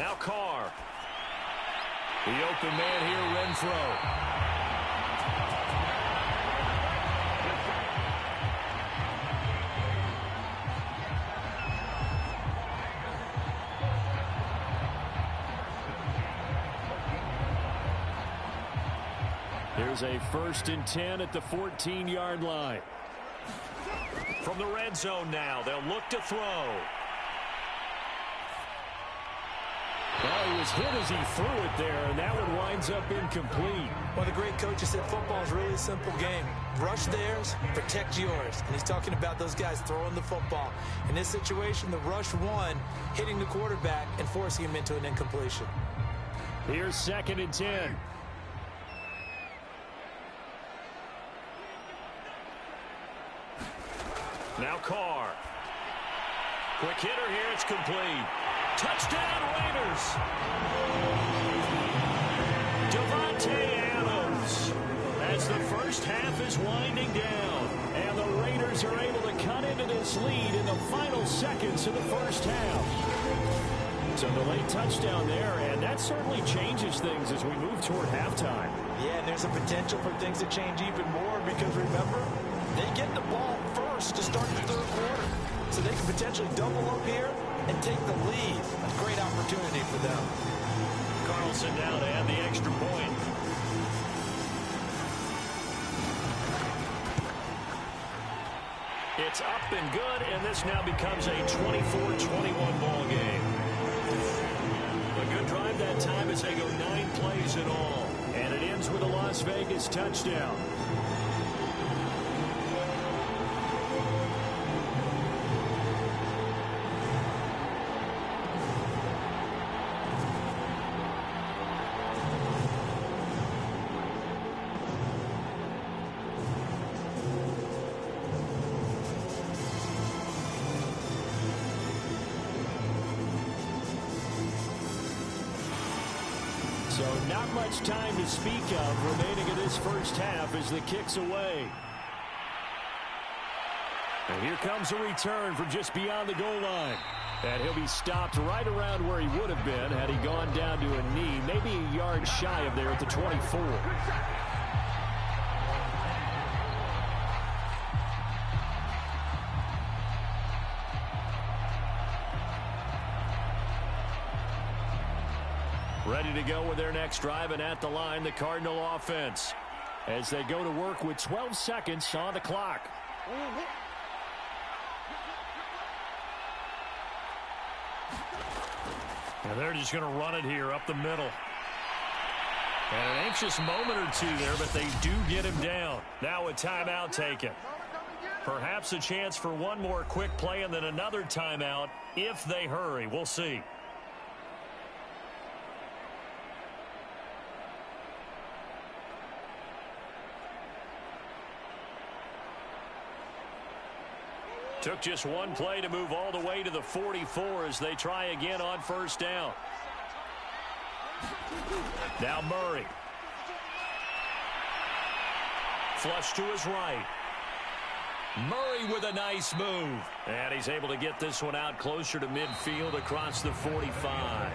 Now Carr. The open man here, Renfro. Here's a 1st and 10 at the 14-yard line. From the red zone now, they'll look to throw. Well, he was hit as he threw it there, and that one winds up incomplete. One of the great coaches said football is really a simple game. Rush theirs, protect yours. And he's talking about those guys throwing the football. In this situation, the rush won, hitting the quarterback and forcing him into an incompletion. Here's 2nd and 10. Now Carr. Quick hitter here. It's complete. Touchdown, Raiders. Devontae Adams. As the first half is winding down. And the Raiders are able to cut into this lead in the final seconds of the first half. So the late touchdown there, and that certainly changes things as we move toward halftime. Yeah, and there's a potential for things to change even more because, remember, they get the ball first to start the 3rd quarter. So they can potentially double up here and take the lead. A great opportunity for them. Carlson down to add the extra point. It's up and good, and this now becomes a 24-21 ball game. A good drive that time as they go 9 plays in all. And it ends with a Las Vegas touchdown. So not much time to speak of remaining in this first half as the kick's away. And here comes a return from just beyond the goal line. And he'll be stopped right around where he would have been had he gone down to a knee, maybe a yard shy of there at the 24. Ready to go with their next drive, and at the line, the Cardinal offense, as they go to work with 12 seconds on the clock. And they're just going to run it here up the middle. And an anxious moment or two there, but they do get him down. Now a timeout taken. Perhaps a chance for one more quick play and then another timeout if they hurry. We'll see. Took just one play to move all the way to the 44 as they try again on first down. Now Murray. Flush to his right. Murray with a nice move. And he's able to get this one out closer to midfield across the 45.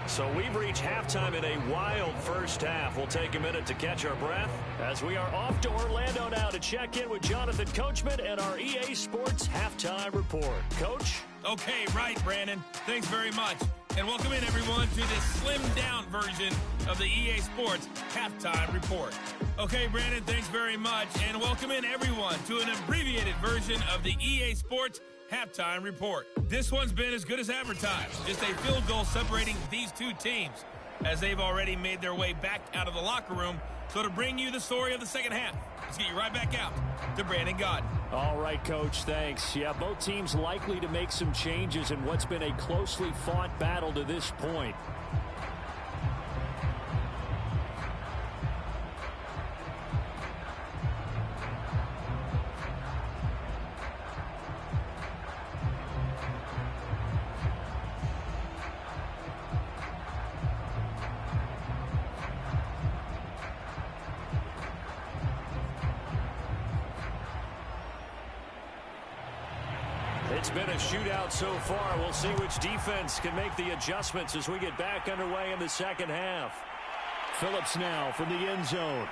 So we've reached halftime in a wild first half. We'll take a minute to catch our breath as we are off to Orlando now to check in with Jonathan Coachman and our EA Sports Halftime Report. Coach? Okay, right, Brandon. Thanks very much. And welcome in, everyone, to this slimmed-down version of the EA Sports Halftime Report. Okay, Brandon, thanks very much. And welcome in, everyone, to an abbreviated version of the EA Sports Halftime Report. This one's been as good as advertised. Just a field goal separating these two teams as they've already made their way back out of the locker room. So to bring you the story of the second half, let's get you right back out to Brandon Gaudin. All right, Coach, thanks. Yeah, both teams likely to make some changes in what's been a closely fought battle to this point. It's been a shootout so far. We'll see which defense can make the adjustments as we get back underway in the second half. Phillips now from the end zone.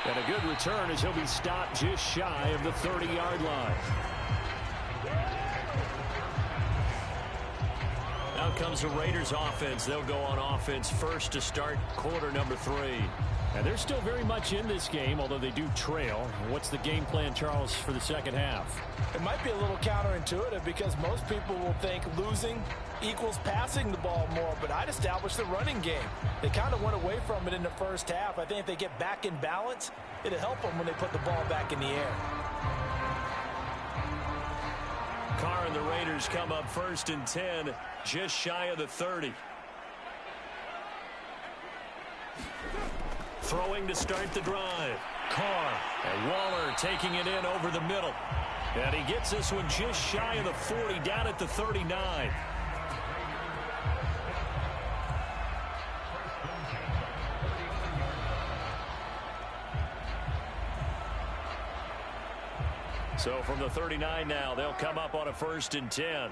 And a good return as he'll be stopped just shy of the 30-yard line. Now comes the Raiders offense. They'll go on offense first to start quarter number 3. And they're still very much in this game, although they do trail. What's the game plan, Charles, for the second half? It might be a little counterintuitive because most people will think losing equals passing the ball more, but I'd establish the running game. They kind of went away from it in the first half. I think if they get back in balance, it'll help them when they put the ball back in the air. Carr and the Raiders come up first and 10, just shy of the 30. Throwing to start the drive. Carr and Waller taking it in over the middle. And he gets this one just shy of the 40, down at the 39. So from the 39 now, they'll come up on a first and 10.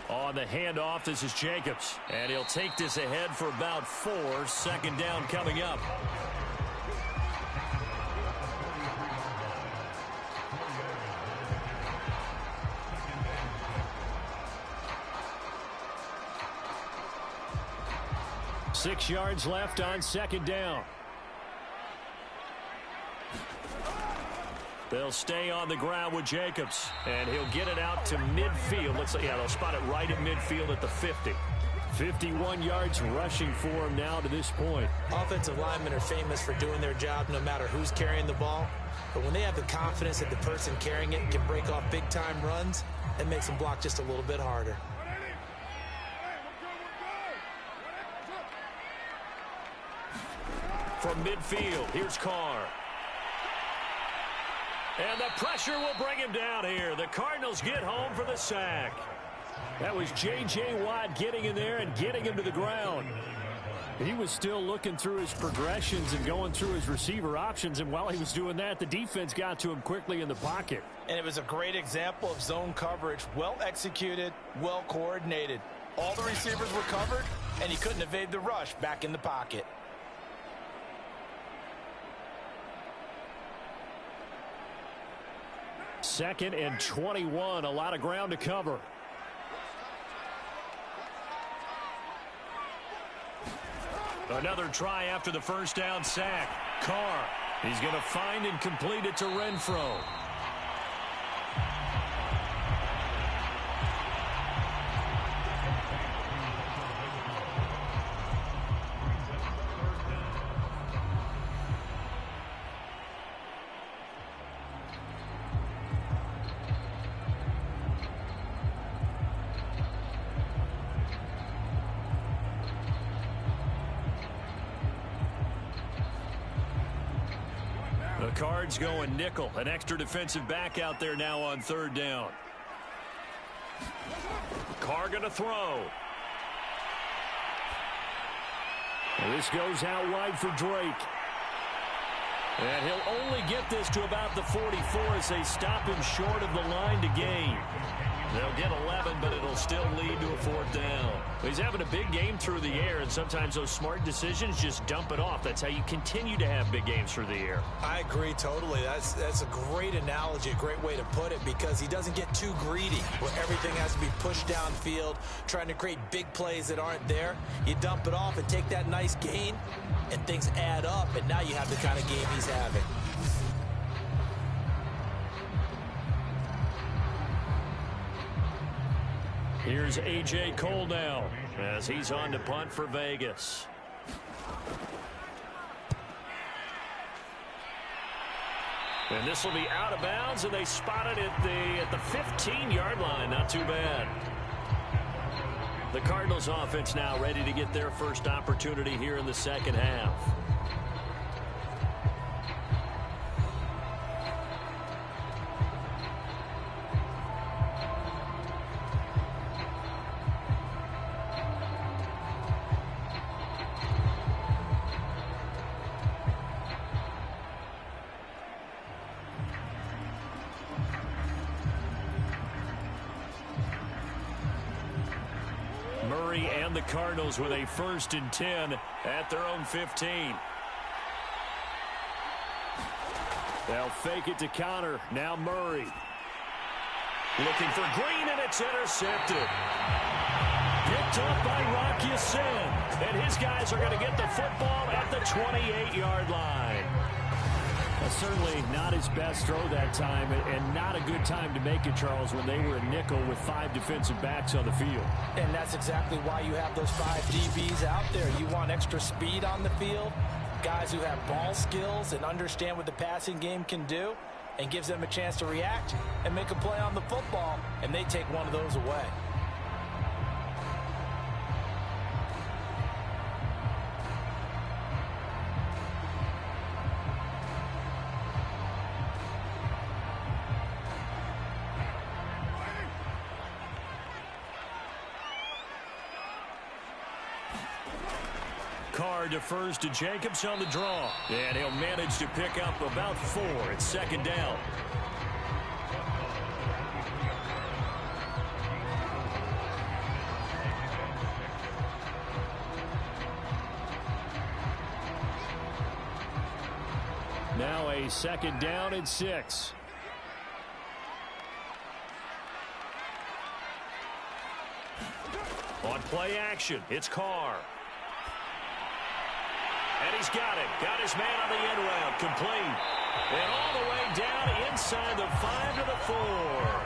On the handoff, this is Jacobs. And he'll take this ahead for about 4. Second down coming up. Six yards left on second down. They'll stay on the ground with Jacobs, and he'll get it out to midfield. Looks like, yeah, they'll spot it right at midfield at the 50. 51 yards rushing for him now to this point. Offensive linemen are famous for doing their job no matter who's carrying the ball. But when they have the confidence that the person carrying it can break off big-time runs, it makes them block just a little bit harder. From midfield, here's Carr. And the pressure will bring him down here. The Cardinals get home for the sack. That was J.J. Watt getting in there and getting him to the ground. He was still looking through his progressions and going through his receiver options, and while he was doing that, the defense got to him quickly in the pocket. And it was a great example of zone coverage. Well executed, well coordinated. All the receivers were covered, and he couldn't evade the rush back in the pocket. Second and 21, a lot of ground to cover. Another try after the first down sack. Carr, he's going to find and complete it to Renfro. Cards going nickel. An extra defensive back out there now on third down. Carr going to throw. And this goes out wide for Drake. And he'll only get this to about the 44 as they stop him short of the line to gain. They'll get 11, but it'll still lead to a fourth down. He's having a big game through the air, and sometimes those smart decisions just dump it off. That's how you continue to have big games through the air. I agree totally. That's a great analogy, a great way to put it, because he doesn't get too greedy where everything has to be pushed downfield, trying to create big plays that aren't there. You dump it off and take that nice gain, and things add up, and now you have the kind of game he's having. Here's A.J. Cole now as he's on to punt for Vegas. And this will be out of bounds, and they spot it at the 15-yard line. Not too bad. The Cardinals offense now ready to get their first opportunity here in the second half. Murray and the Cardinals with a 1st and 10 at their own 15. They'll fake it to counter. Now Murray. Looking for Green, and it's intercepted. Picked up by Rocky Sin. And his guys are going to get the football at the 28-yard line. Certainly not his best throw that time, and not a good time to make it, Charles, when they were a nickel with 5 defensive backs on the field. And that's exactly why you have those 5 DBs out there. You want extra speed on the field, guys who have ball skills and understand what the passing game can do, and gives them a chance to react and make a play on the football, and they take one of those away. Carr defers to Jacobs on the draw. And he'll manage to pick up about 4. It's 2nd down. Now a 2nd down and 6. On play action, it's Carr. And he's got it. Got his man on the end route. Complete. And all the way down inside the 5 to the 4.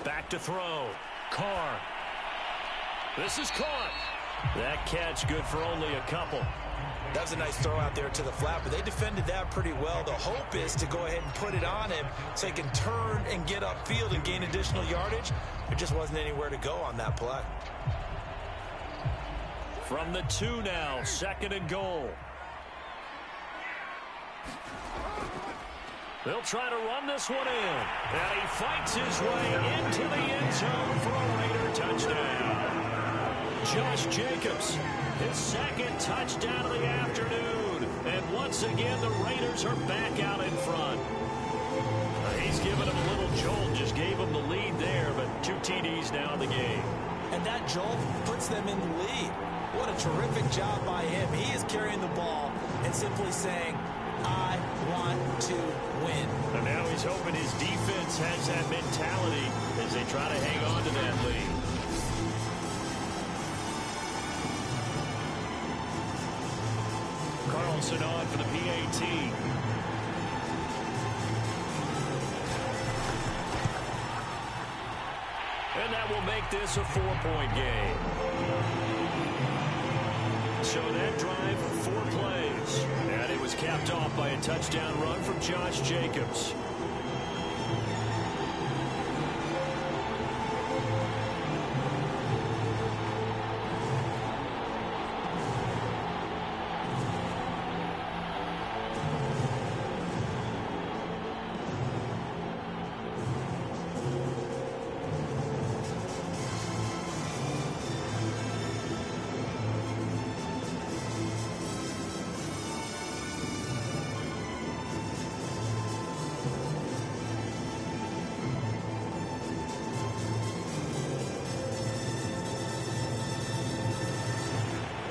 Back to throw. Carr. This is caught. That catch good for only a couple. That was a nice throw out there to the flat, but they defended that pretty well. The hope is to go ahead and put it on him so he can turn and get upfield and gain additional yardage. There just wasn't anywhere to go on that play. From the 2 now, 2nd and goal. They'll try to run this one in. And he fights his way into the end zone for a Raider touchdown. Josh Jacobs, his 2nd touchdown of the afternoon. And once again, the Raiders are back out in front. He's given him a little jolt, just gave him the lead there, but 2 TDs now in the game. And that jolt puts them in the lead. What a terrific job by him. He is carrying the ball and simply saying, I want to win. And now he's hoping his defense has that mentality as they try to hang on to that lead. Carlson on for the PAT. And that will make this a 4-point game. So that drive, 4 plays. And it was capped off by a touchdown run from Josh Jacobs.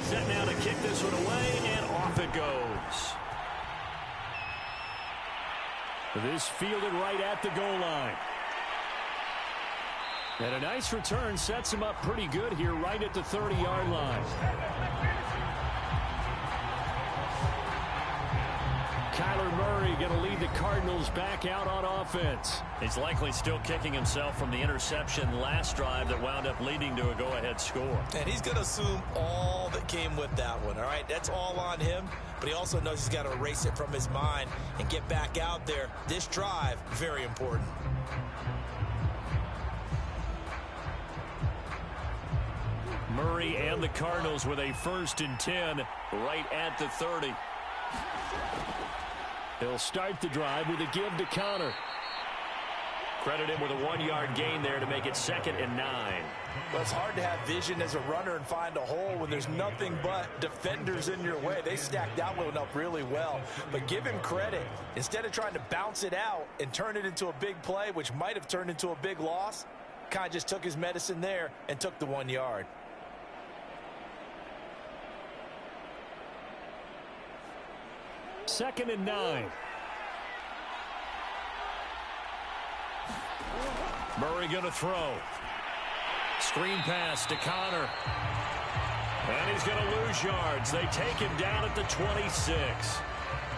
Set now to kick this one away, and off it goes. This fielded right at the goal line. And a nice return sets him up pretty good here right at the 30-yard line. Kyler Murray going to lead the Cardinals back out on offense. He's likely still kicking himself from the interception last drive that wound up leading to a go-ahead score. And he's going to assume all that came with that one, all right? That's all on him, but he also knows he's got to erase it from his mind and get back out there. This drive, very important. Murray and the Cardinals with a 1st and 10 right at the 30. He'll start the drive with a give to Connor. Credit him with a 1-yard gain there to make it 2nd and 9. Well, it's hard to have vision as a runner and find a hole when there's nothing but defenders in your way. They stacked that one up really well. But give him credit. Instead of trying to bounce it out and turn it into a big play, which might have turned into a big loss, kind of just took his medicine there and took the 1 yard. Second and 9. Murray going to throw. Screen pass to Connor. And he's going to lose yards. They take him down at the 26.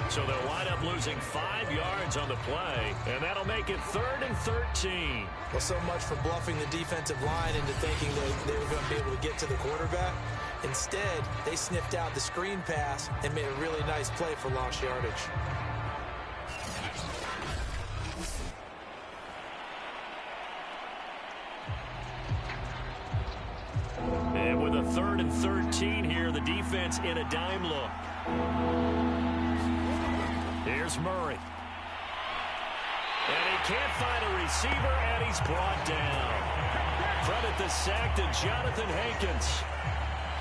So they'll wind up losing 5 yards on the play, and that'll make it 3rd and 13. Well, so much for bluffing the defensive line into thinking they were going to be able to get to the quarterback. Instead, they sniffed out the screen pass and made a really nice play for lost yardage. And with a 3rd and 13 here, the defense in a dime look. Here's Murray. And he can't find a receiver, and he's brought down. Credit the sack to Jonathan Hankins.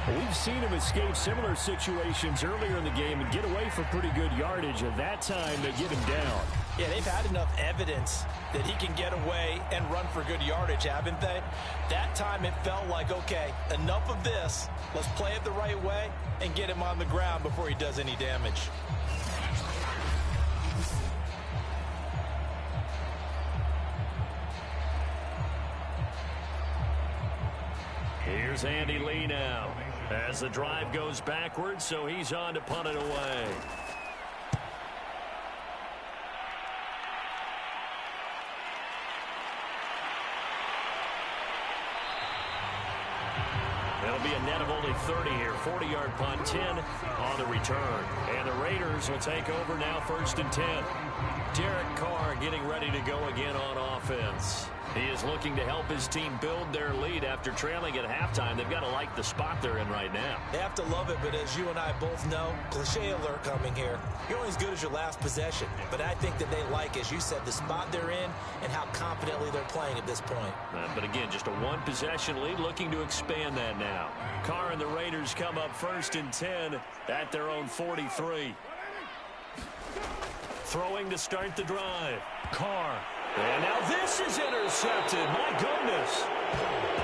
We've seen him escape similar situations earlier in the game and get away for pretty good yardage. At that time, they get him down. Yeah, they've had enough evidence that he can get away and run for good yardage, haven't they? That time it felt like, okay, enough of this. Let's play it the right way and get him on the ground before he does any damage. Here's Andy Lee now as the drive goes backwards, so he's on to punt it away. It'll be a net of only 30 here. 40-yard punt, 10 on the return. And the Raiders will take over now, 1st and 10. Derek Carr getting ready to go again on offense. He is looking to help his team build their lead after trailing at halftime. They've got to like the spot they're in right now. They have to love it, but as you and I both know, cliche alert coming here. You're only as good as your last possession. But I think that they like, as you said, the spot they're in and how confidently they're playing at this point. But again, just a 1-possession lead, looking to expand that now. Carr and the Raiders come up 1st and 10 at their own 43. Throwing to start the drive. Carr. And now this is intercepted. My goodness.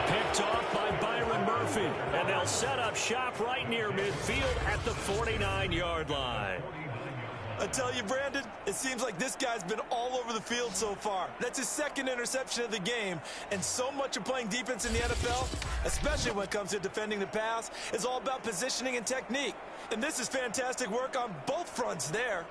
Picked off by Byron Murphy. And they'll set up shop right near midfield at the 49-yard line. I tell you, Brandon, it seems like this guy's been all over the field so far. That's his 2nd interception of the game. And so much of playing defense in the NFL, especially when it comes to defending the pass, is all about positioning and technique. And this is fantastic work on both fronts there.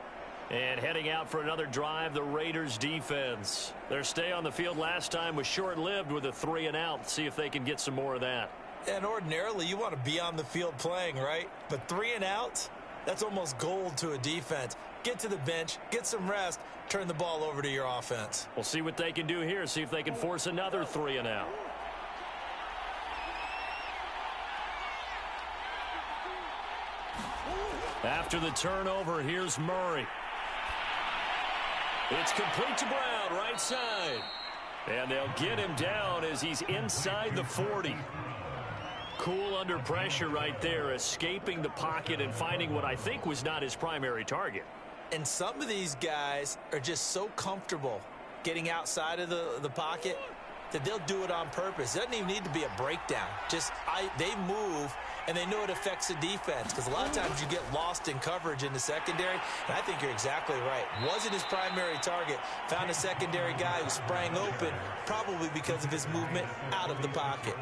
And heading out for another drive, the Raiders defense. Their stay on the field last time was short-lived with a 3-and-out. See if they can get some more of that. And ordinarily, you want to be on the field playing, right? But 3-and-outs, that's almost gold to a defense. Get to the bench, get some rest, turn the ball over to your offense. We'll see what they can do here, see if they can force another 3-and-out. After the turnover, here's Murray. It's complete to Brown, right side. And they'll get him down as he's inside the 40. Cool under pressure right there, escaping the pocket and finding what I think was not his primary target. And some of these guys are just so comfortable getting outside of the pocket that they'll do it on purpose. It doesn't even need to be a breakdown. They move, and they know it affects the defense, because a lot of times you get lost in coverage in the secondary, and I think you're exactly right. Wasn't his primary target. Found a secondary guy who sprang open, probably because of his movement out of the pocket.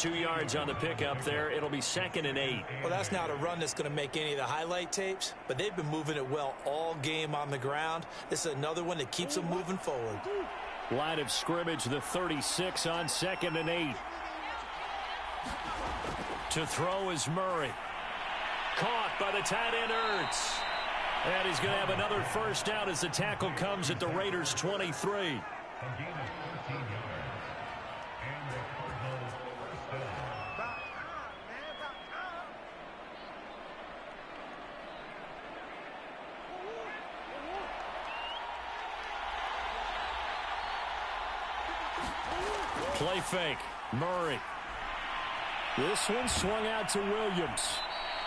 2 yards on the pickup there. It'll be 2nd and 8. Well, that's not a run that's going to make any of the highlight tapes, but they've been moving it well all game on the ground. This is another one that keeps them moving forward. Line of scrimmage, the 36 on 2nd and 8. To throw is Murray. Caught by the tight end, Ertz. And he's going to have another first down as the tackle comes at the Raiders' 23. Play fake. Murray. This one swung out to Williams.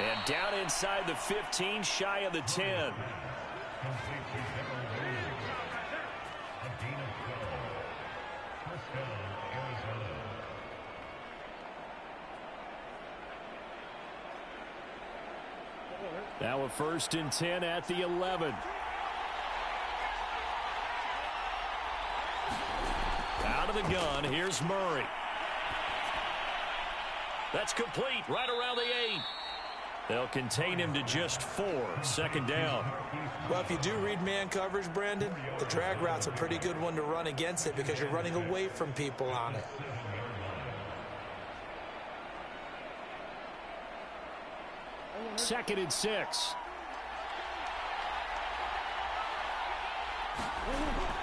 And down inside the 15, shy of the 10. Now a 1st and 10 at the 11. Out of the gun, here's Murray. That's complete, right around the 8. They'll contain him to just 4. 2nd down. Well, if you do read man coverage, Brandon, the drag route's a pretty good one to run against it because you're running away from people on it. Second and 6.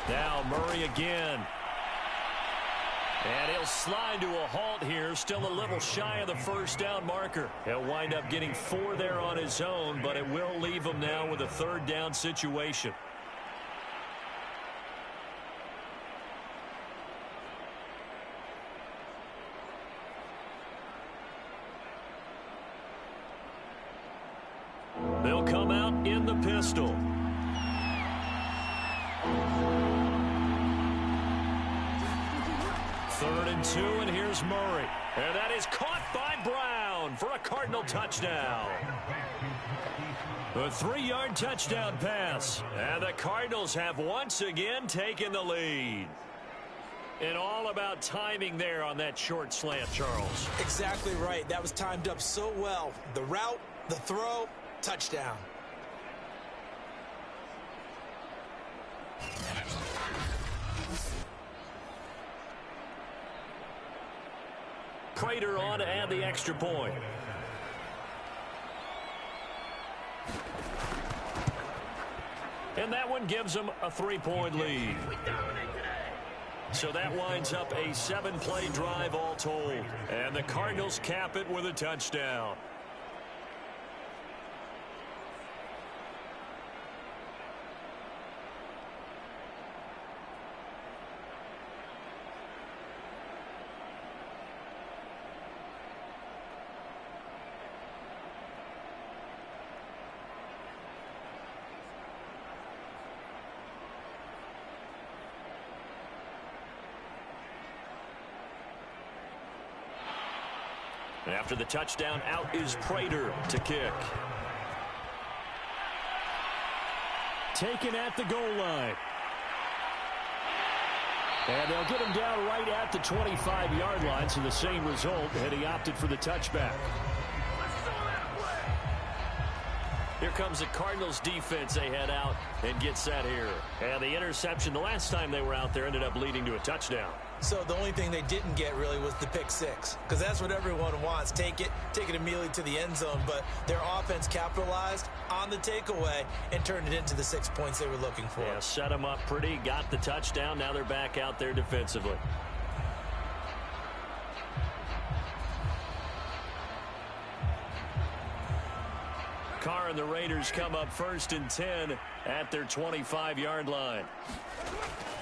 Now Murray again. And he'll slide to a halt here, still a little shy of the first down marker. He'll wind up getting 4 there on his own, but it will leave him now with a 3rd down situation. They'll come out in the pistol. Third and 2, and here's Murray. And that is caught by Brown for a Cardinal touchdown. A 3-yard touchdown pass. And the Cardinals have once again taken the lead. And all about timing there on that short slant, Charles. Exactly right. That was timed up so well. The route, the throw, touchdown. Prater on to add the extra point. And that one gives them a 3-point lead. So that winds up a 7-play drive all told. And the Cardinals cap it with a touchdown. After the touchdown, out is Prater to kick. Taken at the goal line. And they'll get him down right at the 25-yard line, so the same result, and he opted for the touchback. Here comes the Cardinals defense. They head out and get set here. And the interception the last time they were out there ended up leading to a touchdown. So the only thing they didn't get really was the pick 6, because that's what everyone wants. Take it immediately to the end zone, but their offense capitalized on the takeaway and turned it into the 6 points they were looking for. Yeah, set them up pretty, got the touchdown. Now they're back out there defensively. Carr and the Raiders come up 1st and 10 at their 25-yard line.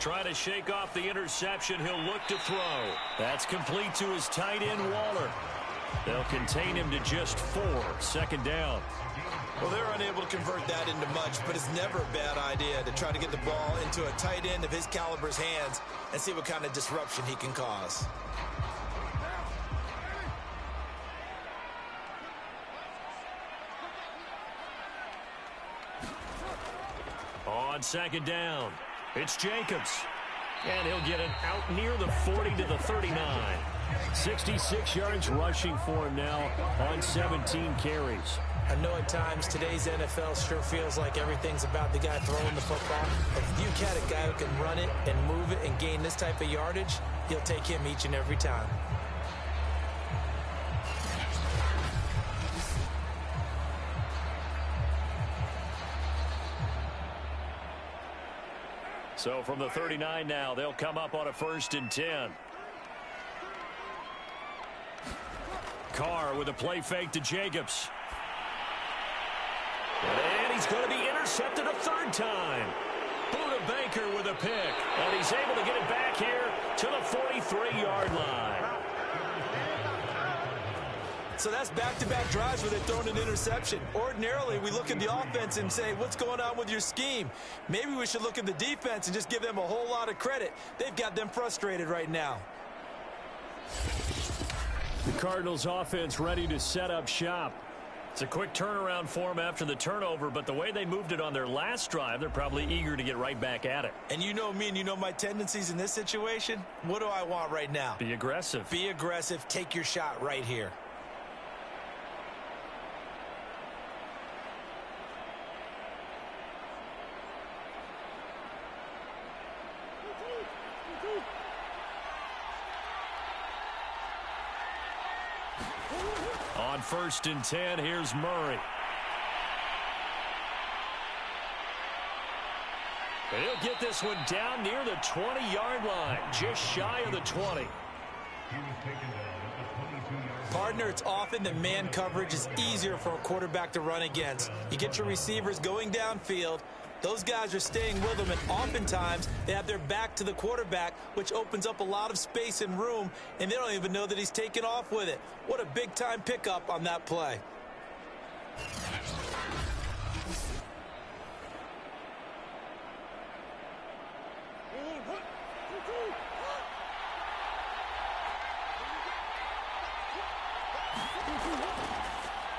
Trying to shake off the interception. He'll look to throw. That's complete to his tight end, Waller. They'll contain him to just 4. 2nd down. Well, they're unable to convert that into much, but it's never a bad idea to try to get the ball into a tight end of his caliber's hands and see what kind of disruption he can cause. On 2nd down, it's Jacobs. And he'll get it out near the 40 to the 39. 66 yards rushing for him now on 17 carries. I know at times today's NFL sure feels like everything's about the guy throwing the football. But if you've got a guy who can run it and move it and gain this type of yardage, you'll take him each and every time. So from the 39 now, they'll come up on a 1st and 10. Carr with a play fake to Jacobs. And he's going to be intercepted a 3rd time. Buda Baker with a pick. And he's able to get it back here to the 43-yard line. So that's back-to-back drives where they've thrown an interception. Ordinarily, we look at the offense and say, what's going on with your scheme? Maybe we should look at the defense and just give them a whole lot of credit. They've got them frustrated right now. The Cardinals offense ready to set up shop. It's a quick turnaround for them after the turnover, but the way they moved it on their last drive, they're probably eager to get right back at it. And you know me and you know my tendencies in this situation. What do I want right now? Be aggressive. Be aggressive. Take your shot right here. On 1st and 10, here's Murray. And he'll get this one down near the 20-yard line, just shy of the 20. Partner, it's often that man coverage is easier for a quarterback to run against. You get your receivers going downfield. Those guys are staying with them, and oftentimes they have their back to the quarterback, which opens up a lot of space and room, and they don't even know that he's taken off with it. What a big-time pickup on that play.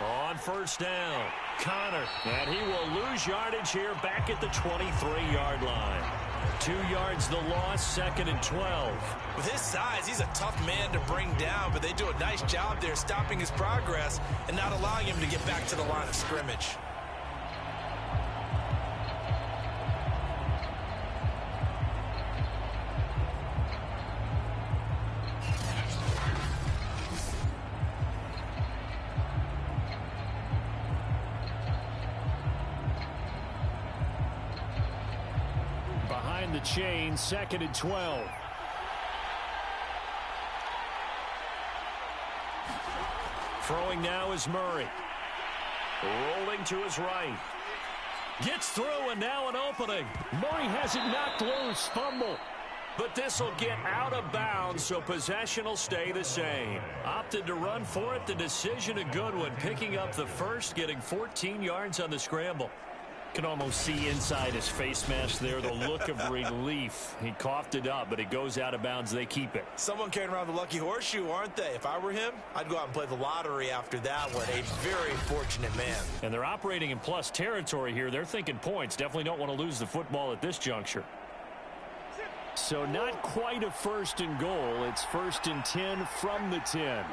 On 1st down, Connor, and he will lose yardage here back at the 23-yard line. 2 yards the loss, 2nd and 12. With his size, he's a tough man to bring down, but they do a nice job there stopping his progress and not allowing him to get back to the line of scrimmage. The chain, 2nd and 12. Throwing now is Murray. Rolling to his right. Gets through, and now an opening. Murray has it knocked loose. Fumble. But this will get out of bounds, so possession will stay the same. Opted to run for it. The decision a good one. Picking up the first, getting 14 yards on the scramble. Can almost see inside his face mask there the look of relief. He coughed it up, but it goes out of bounds. They keep it. Someone carrying around the lucky horseshoe, aren't they? If I were him, I'd go out and play the lottery after that one. A very fortunate man. And they're operating in plus territory here. They're thinking points. Definitely don't want to lose the football at this juncture. So not quite a 1st and goal. It's 1st and 10 from the 10.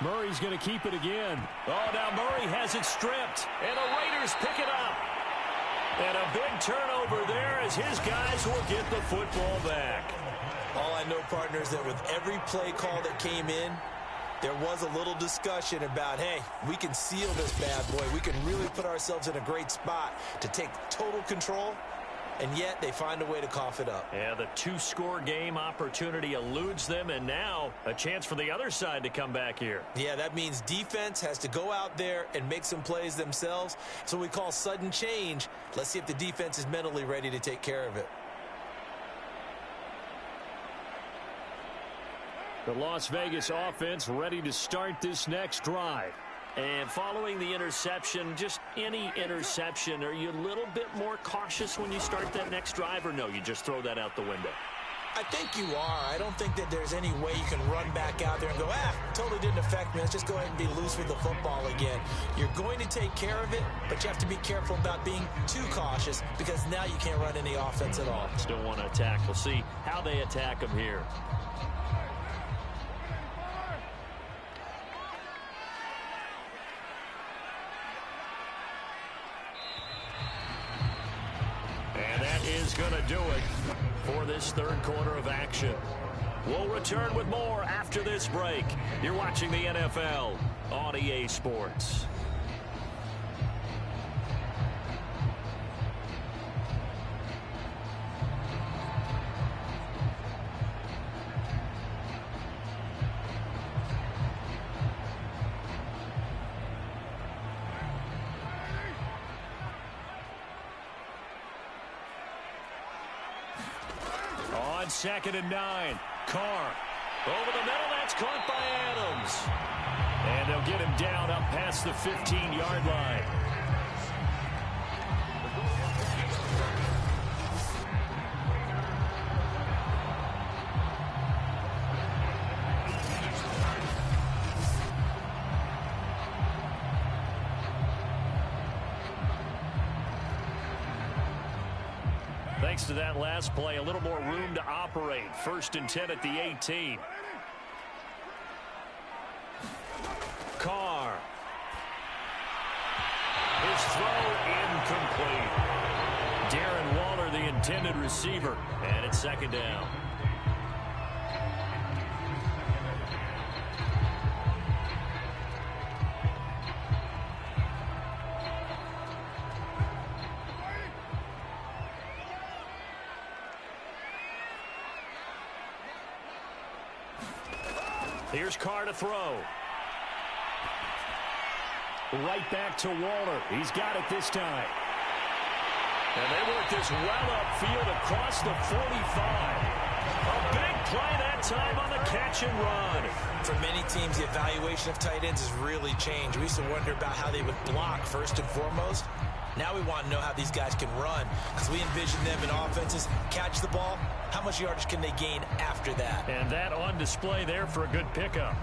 Murray's going to keep it again. Oh, now Murray has it stripped, and the Raiders pick it up. And a big turnover there as his guys will get the football back. All I know, partner, is that with every play call that came in, there was a little discussion about, hey, we can seal this bad boy. We can really put ourselves in a great spot to take total control. And yet they find a way to cough it up. Yeah, the 2-score game opportunity eludes them, and now a chance for the other side to come back here. Yeah, that means defense has to go out there and make some plays themselves. So we call sudden change. Let's see if the defense is mentally ready to take care of it. The Las Vegas offense ready to start this next drive. And following the interception, just any interception, are you a little bit more cautious when you start that next drive, or no, you just throw that out the window? I think you are. I don't think that there's any way you can run back out there and go, totally didn't affect me. Let's just go ahead and be loose with the football again. You're going to take care of it, but you have to be careful about being too cautious because now you can't run any offense at all. Still want to attack. We'll see how they attack him here. And that is going to do it for this third quarter of action. We'll return with more after this break. You're watching the NFL on EA Sports. On 2nd and 9, Carr over the middle. That's caught by Adams. And they'll get him down up past the 15-yard line. Thanks to that last play, a little more room to operate. 1st and 10 at the 18. Carr. His throw incomplete. Darren Waller, the intended receiver, and it's 2nd down. Here's Carr to throw. Right back to Waller. He's got it this time. And they work this well upfield across the 45. A big play that time on the catch and run. For many teams, the evaluation of tight ends has really changed. We used to wonder about how they would block first and foremost. Now we want to know how these guys can run because we envision them in offenses catch the ball. How much yardage can they gain after that? And that on display there for a good pickup.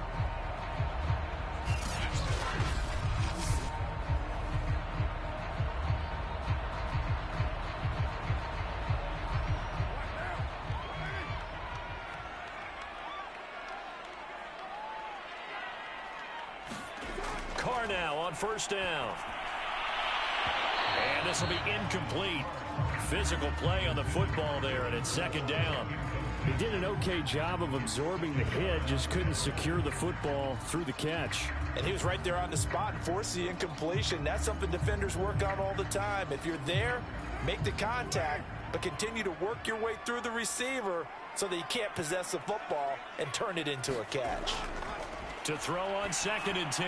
Carr now on 1st down. And this will be incomplete. Physical play on the football there, and it's 2nd down. He did an okay job of absorbing the hit, just couldn't secure the football through the catch. And he was right there on the spot and forced the incompletion. That's something defenders work on all the time. If you're there, make the contact, but continue to work your way through the receiver so that you can't possess the football and turn it into a catch. To throw on 2nd and 10.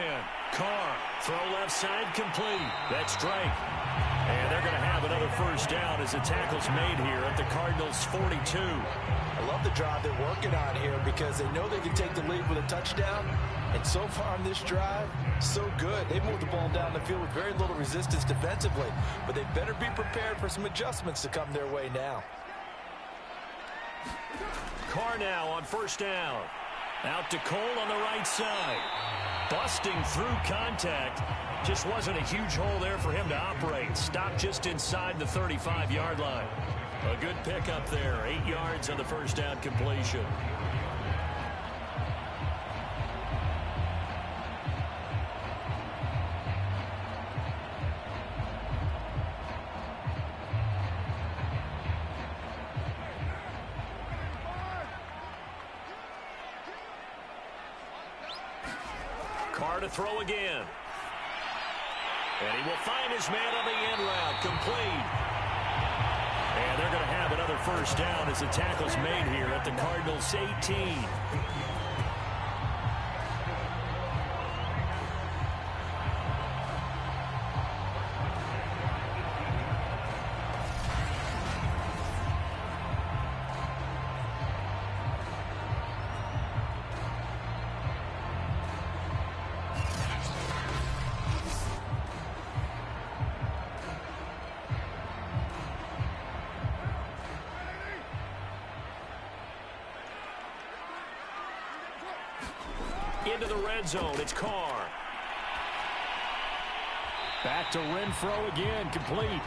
Carr, throw left side complete. That's Drake. And they're going to have another 1st down as the tackle's made here at the Cardinals' 42. I love the drive they're working on here because they know they can take the lead with a touchdown. And so far on this drive, so good. They moved the ball down the field with very little resistance defensively. But they better be prepared for some adjustments to come their way now. Carr now on 1st down. Out to Cole on the right side. Busting through contact. Just wasn't a huge hole there for him to operate. Stopped just inside the 35-yard line. A good pickup there. 8 yards on the 1st down completion. Carr to throw again. And he will find his man on the end route. Complete. And they're going to have another 1st down as the tackle's made here at the Cardinals' 18. Into the red zone, it's Carr. Back to Renfro again, complete.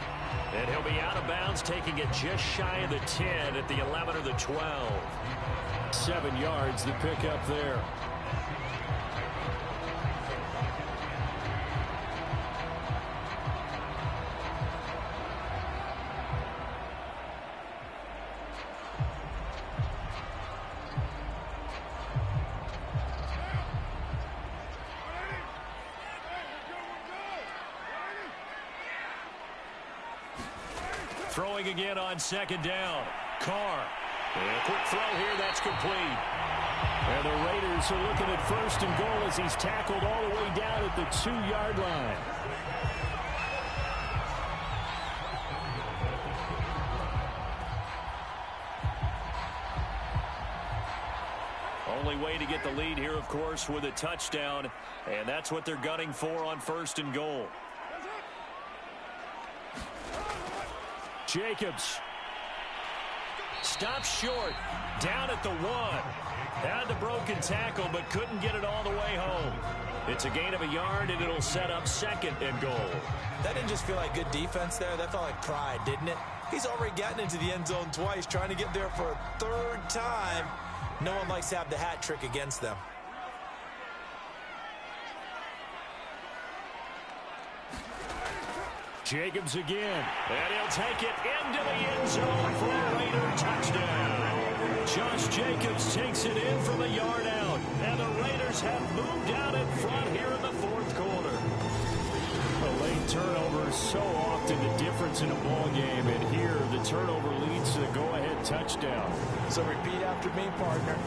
And he'll be out of bounds, taking it just shy of the 10 at the 11 or the 12. 7 yards to pick up there. Throwing again on second down. Carr. And a quick throw here, that's complete. And the Raiders are looking at first and goal as he's tackled all the way down at the 2-yard line. Only way to get the lead here, of course, with a touchdown. And that's what they're gunning for on first and goal. Jacobs stops short, down at the 1. Had the broken tackle, but couldn't get it all the way home. It's a gain of a yard, and it'll set up second and goal. That didn't just feel like good defense there. That felt like pride, didn't it? He's already gotten into the end zone twice, trying to get there for a 3rd time. No one likes to have the hat trick against them. Jacobs again, and he'll take it into the end zone for a Raider touchdown. Josh Jacobs takes it in from a yard out, and the Raiders have moved out in front here in the 4th quarter. A late turnover is so often the difference in a ball game, and here the turnover leads to the go-ahead touchdown. So repeat after me, partner.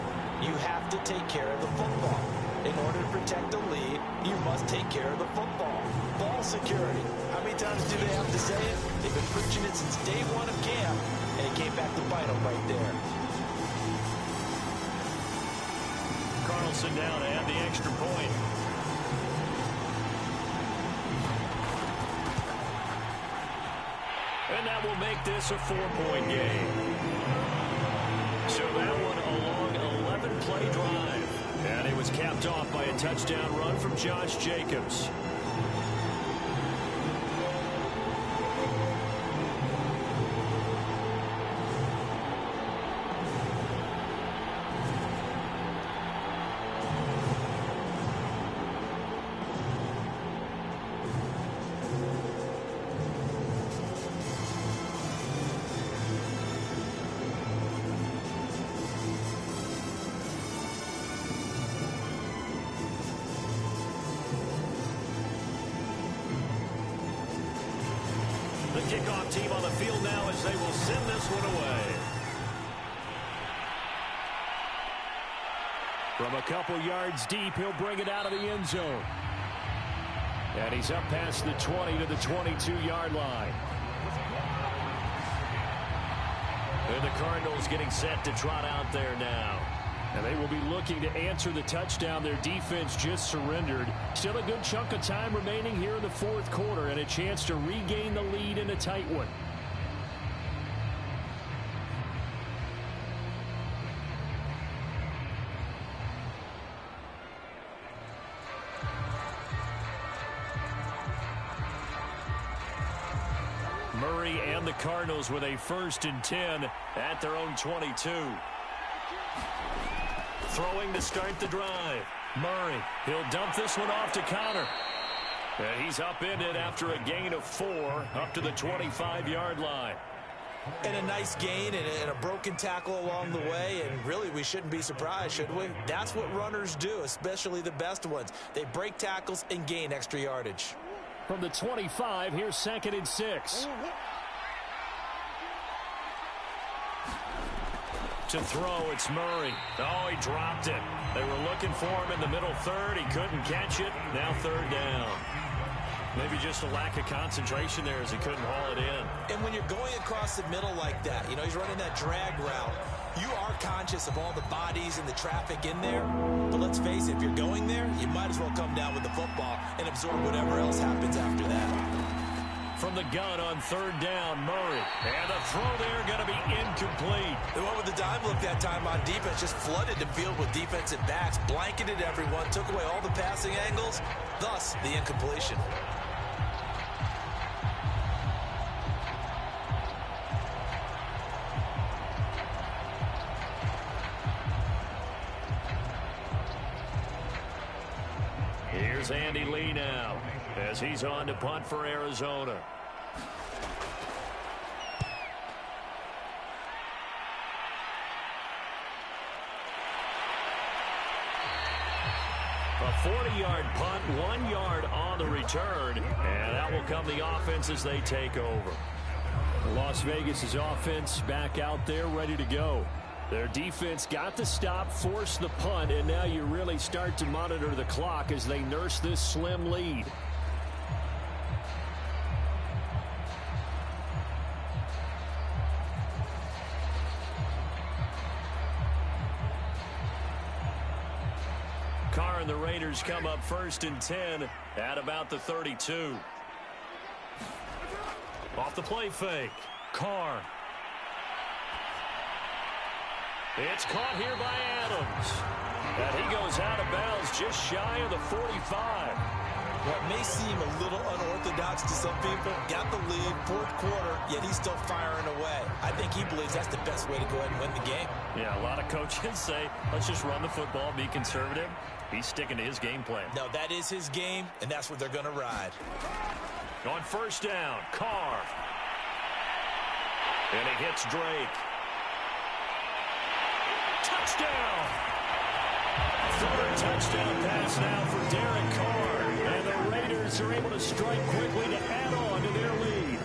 You have to take care of the football. In order to protect the lead, you must take care of the football. Ball security. How many times do they have to say it? They've been preaching it since day 1 of camp, and it came back to bite them right there. Carlson down to add the extra point. And that will make this a 4-point game. So that one a long 11-play drive. And it was capped off by a touchdown run from Josh Jacobs. The kickoff team on the field now as they will send this one away. From a couple yards deep, he'll bring it out of the end zone. And he's up past the 20 to the 22-yard line. And the Cardinals getting set to trot out there now. And they will be looking to answer the touchdown their defense just surrendered. Still a good chunk of time remaining here in the 4th quarter and a chance to regain the lead in a tight one. Murray and the Cardinals with a 1st and 10 at their own 22. Throwing to start the drive. Murray, he'll dump this one off to Connor. And he's upended after a gain of 4 up to the 25-yard line. And a nice gain and a broken tackle along the way, and really we shouldn't be surprised, should we? That's what runners do, especially the best ones. They break tackles and gain extra yardage. From the 25, here's 2nd and 6. To throw, it's Murray. Oh, he dropped it. They were looking for him in the middle 3rd. He couldn't catch it. Now 3rd down. Maybe just a lack of concentration there as he couldn't haul it in. And when you're going across the middle like that, you know, he's running that drag route, you are conscious of all the bodies and the traffic in there. But let's face it, if you're going there, you might as well come down with the football and absorb whatever else happens after that. from the gun on third down. Murray. And the throw there going to be incomplete. They went with the dime look that time on defense. Just flooded the field with defensive backs. Blanketed everyone. Took away all the passing angles. Thus, the incompletion. Here's Andy Lee now as he's on to punt for Arizona. A 40-yard punt, 1 yard on the return, and that will come the offense as they take over. Las Vegas' offense back out there ready to go. Their defense got the stop, forced the punt, and now you really start to monitor the clock as they nurse this slim lead. Carr and the Raiders come up 1st and 10 at about the 32. Off the play fake. Carr. It's caught here by Adams. And he goes out of bounds just shy of the 45. What may seem a little unorthodox to some people, got the lead, 4th quarter, yet he's still firing away. I think he believes that's the best way to go ahead and win the game. Yeah, a lot of coaches say, let's just run the football, be conservative. He's sticking to his game plan. No, that is his game, and that's what they're going to ride. On 1st down, Carr. And he hits Drake. Touchdown! 3rd touchdown pass now for Derek Carr. And the Raiders are able to strike quickly to add on to their lead.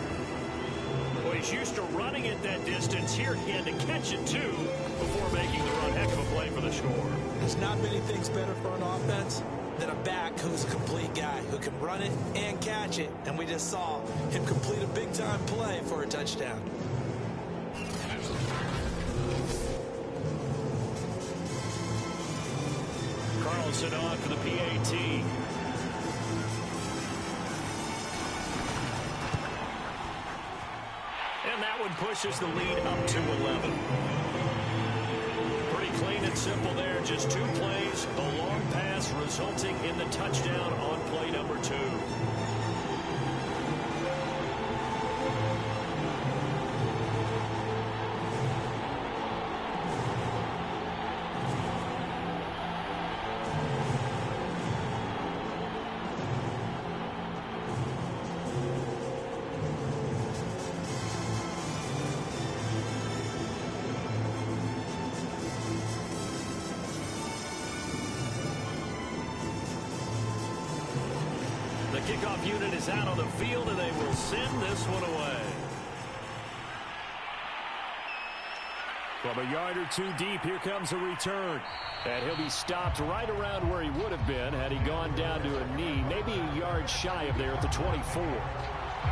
Well, he's used to running it that distance. Here he had to catch it, too, before making the run. Heck of a play for the score. There's not many things better for an offense than a back who's a complete guy, who can run it and catch it. And we just saw him complete a big-time play for a touchdown. Carlson on for the PAT. And that one pushes the lead up to 11. Pretty clean and simple there. Just 2 plays. A long pass resulting in the touchdown on play number 2. Kickoff unit is out on the field, and they will send this one away. From a yard or 2 deep, here comes a return. And he'll be stopped right around where he would have been had he gone down to a knee, maybe a yard shy of there at the 24.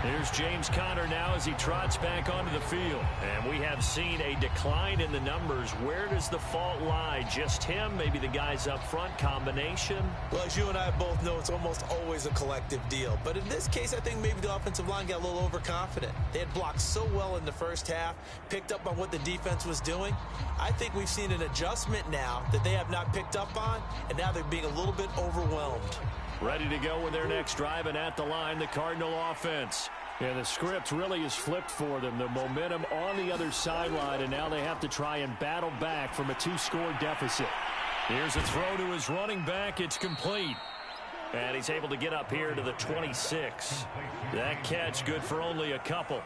Here's James Conner now as he trots back onto the field. And we have seen a decline in the numbers. Where does the fault lie? Just him? Maybe the guys up front? Combination? Well, as you and I both know, it's almost always a collective deal. But in this case, I think maybe the offensive line got a little overconfident. They had blocked so well in the first half, picked up on what the defense was doing. I think we've seen an adjustment now that they have not picked up on, and now they're being a little bit overwhelmed. Ready to go with their next drive, and at the line, the Cardinal offense. Yeah, the script really is flipped for them. The momentum on the other sideline, and now they have to try and battle back from a 2-score deficit. Here's a throw to his running back. It's complete. And he's able to get up here to the 26. That catch good for only a couple.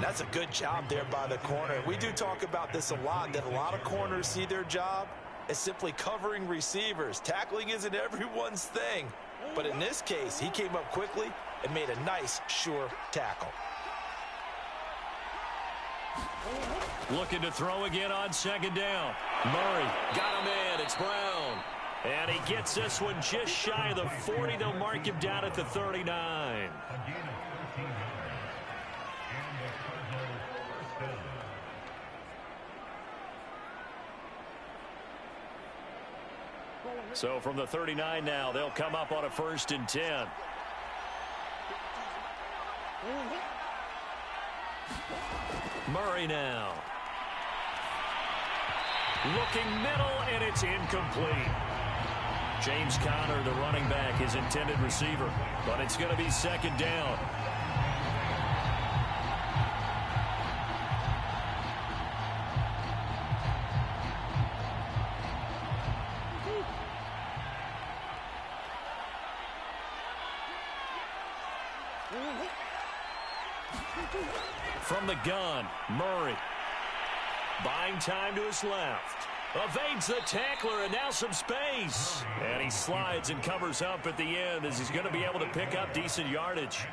That's a good job there by the corner. We do talk about this a lot, that a lot of corners see their job as simply covering receivers. Tackling isn't everyone's thing. But in this case, he came up quickly and made a nice, sure tackle. Looking to throw again on 2nd down. Murray got him in. It's Brown. And he gets this one just shy of the 40. They'll mark him down at the 39. So from the 39 now, they'll come up on a 1st and 10. Murray now. Looking middle, and it's incomplete. James Conner, the running back, his intended receiver. But it's going to be second down. From the gun, Murray. Buying time to his left. Evades the tackler, and now some space. And he slides and covers up at the end as he's going to be able to pick up decent yardage.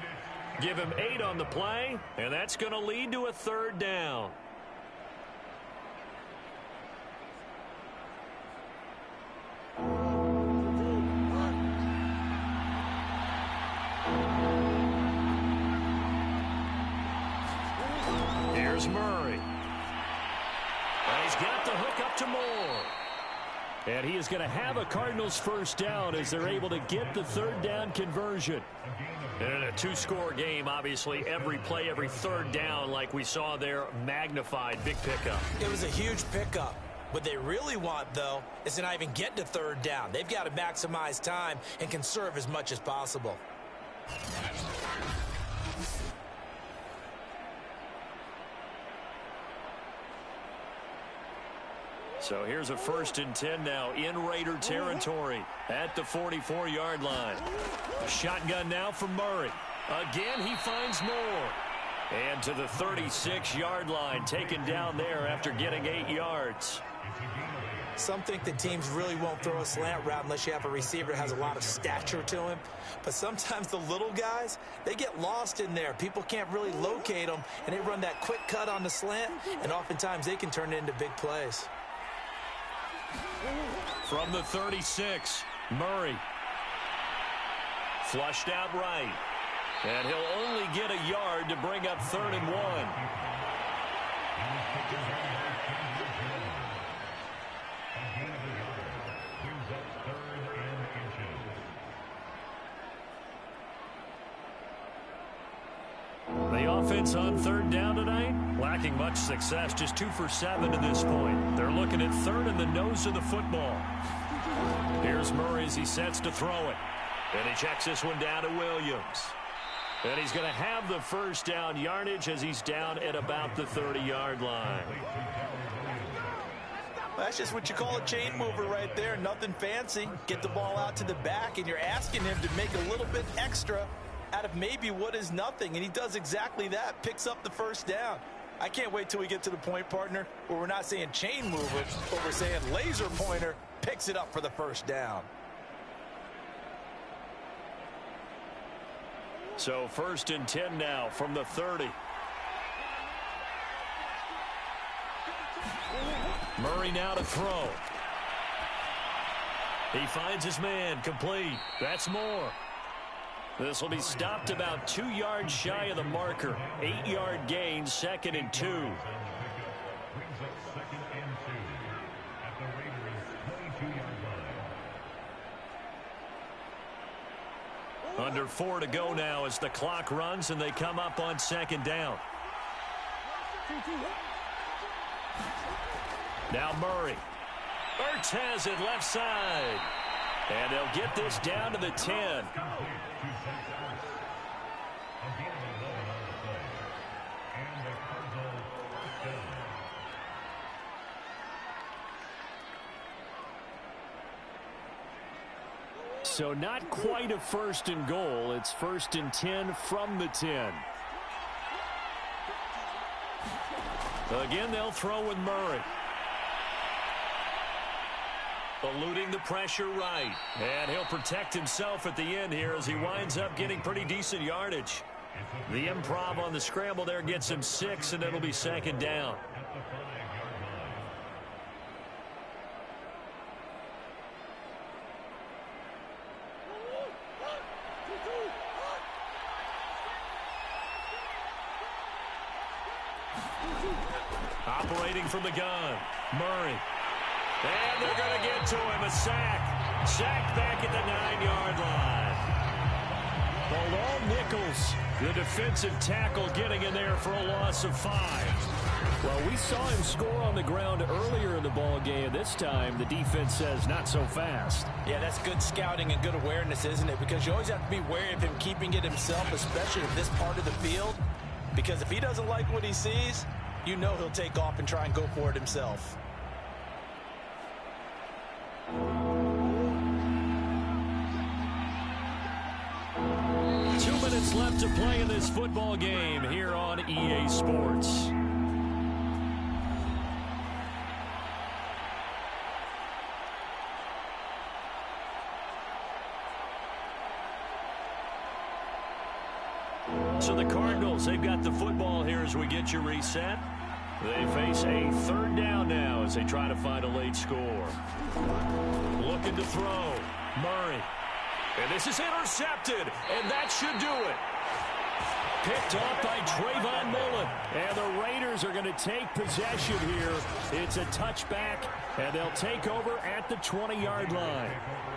Give him 8 on the play, and that's going to lead to a third down. Here's Murray. And he's got the hook up to Moore. And he is going to have a Cardinals first down as they're able to get the third down conversion. And in a two-score game, obviously, every play, every third down, like we saw there, magnified. Big pickup. It was a huge pickup. What they really want, though, is to not even get to third down. They've got to maximize time and conserve as much as possible. So here's a 1st and 10 now in Raider territory at the 44-yard line. Shotgun now from Murray. Again, he finds Moore. And to the 36-yard line, taken down there after getting 8 yards. Some think the teams really won't throw a slant route unless you have a receiver that has a lot of stature to him. But sometimes the little guys, they get lost in there. People can't really locate them, and they run that quick cut on the slant, and oftentimes they can turn it into big plays. From the 36, Murray. Flushed out right. And he'll only get a yard to bring up 3rd and 1. The offense on 3rd down tonight, lacking much success, just 2 for 7 to this point. They're looking at 3rd in the nose of the football. Here's Murray as he sets to throw it. And he checks this one down to Williams. And he's going to have the first down yardage as he's down at about the 30-yard line. Well, that's just what you call a chain mover right there. Nothing fancy. Get the ball out to the back, and you're asking him to make a little bit extra out of maybe what is nothing, and he does exactly that, picks up the first down. I can't wait till we get to the point, partner, where we're not saying chain mover, but we're saying laser pointer picks it up for the first down. So 1st and 10 now from the 30. Murray now to throw. He finds his man, complete. That's Moore. This will be stopped about 2 yards shy of the marker. 8-yard gain, 2nd and 2. Under 4 to go now as the clock runs and they come up on 2nd down. Now Murray. Ertz has it left side. And they'll get this down to the 10. So not quite a 1st and goal. It's 1st and 10 from the 10. Again, they'll throw with Murray. Eluding the pressure right. And he'll protect himself at the end here as he winds up getting pretty decent yardage. The improv on the scramble there gets him 6, and it'll be 2nd down. Operating from the gun, Murray. And they're going to get to him, a sack. Sack back at the 9-yard line. Well, all Nichols, the defensive tackle, getting in there for a loss of 5. Well, we saw him score on the ground earlier in the ball game. This time, the defense says not so fast. Yeah, that's good scouting and good awareness, isn't it? Because you always have to be wary of him keeping it himself, especially in this part of the field. Because if he doesn't like what he sees, you know he'll take off and try and go for it himself. Left to play in this football game here on EA Sports. So the Cardinals, they've got the football here as we get you reset. They face a 3rd down now as they try to find a late score. Looking to throw. Murray. And this is intercepted, and that should do it. Picked off by Trayvon Mullen. And the Raiders are going to take possession here. It's a touchback, and they'll take over at the 20-yard line.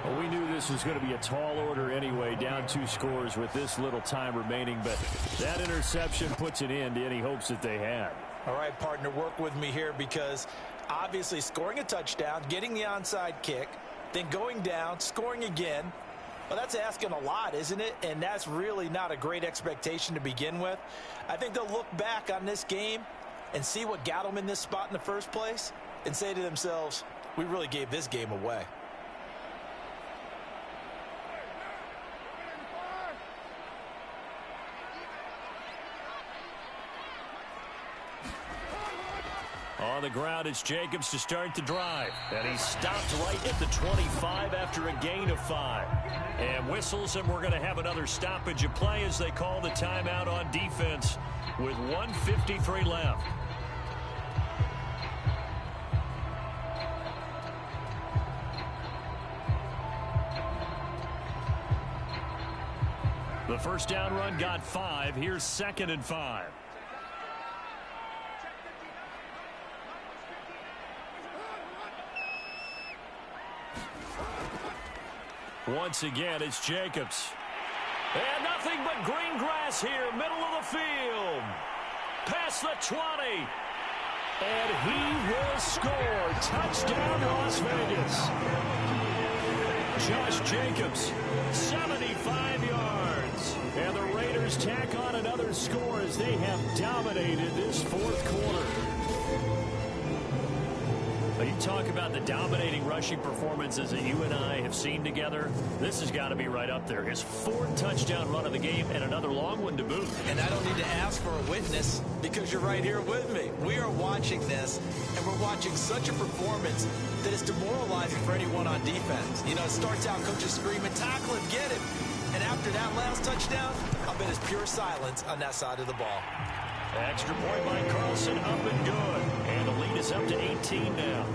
Well, we knew this was going to be a tall order anyway, down 2 scores with this little time remaining. But that interception puts an end to any hopes that they had. All right, partner, work with me here because obviously scoring a touchdown, getting the onside kick, then going down, scoring again. Well, that's asking a lot, isn't it? And that's really not a great expectation to begin with. I think they'll look back on this game and see what got them in this spot in the first place and say to themselves, we really gave this game away. On the ground, it's Jacobs to start the drive. And he's stopped right at the 25 after a gain of 5. And whistles, and we're going to have another stoppage of play as they call the timeout on defense with 1:53 left. The first down run got 5. Here's 2nd and 5. Once again, it's Jacobs. And nothing but green grass here, middle of the field. Past the 20. And he will score. Touchdown, Las Vegas. Josh Jacobs, 75 yards. And the Raiders tack on another score as they have dominated this 4th quarter. You talk about the dominating rushing performances that you and I have seen together. This has got to be right up there. His 4th touchdown run of the game and another long one to boot. And I don't need to ask for a witness because you're right here with me. We are watching this, and we're watching such a performance that is demoralizing for anyone on defense. You know, it starts out coaches screaming, tackle him, get him. And after that last touchdown, I bet it's pure silence on that side of the ball. Extra point by Carlson, up and good. And the lead is up to 18 now.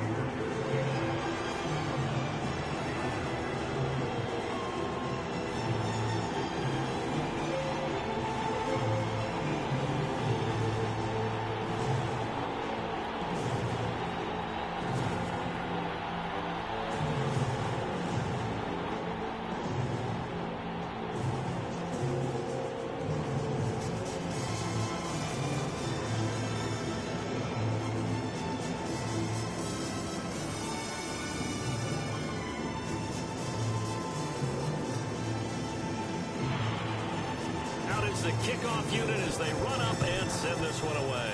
The kickoff unit as they run up and send this one away.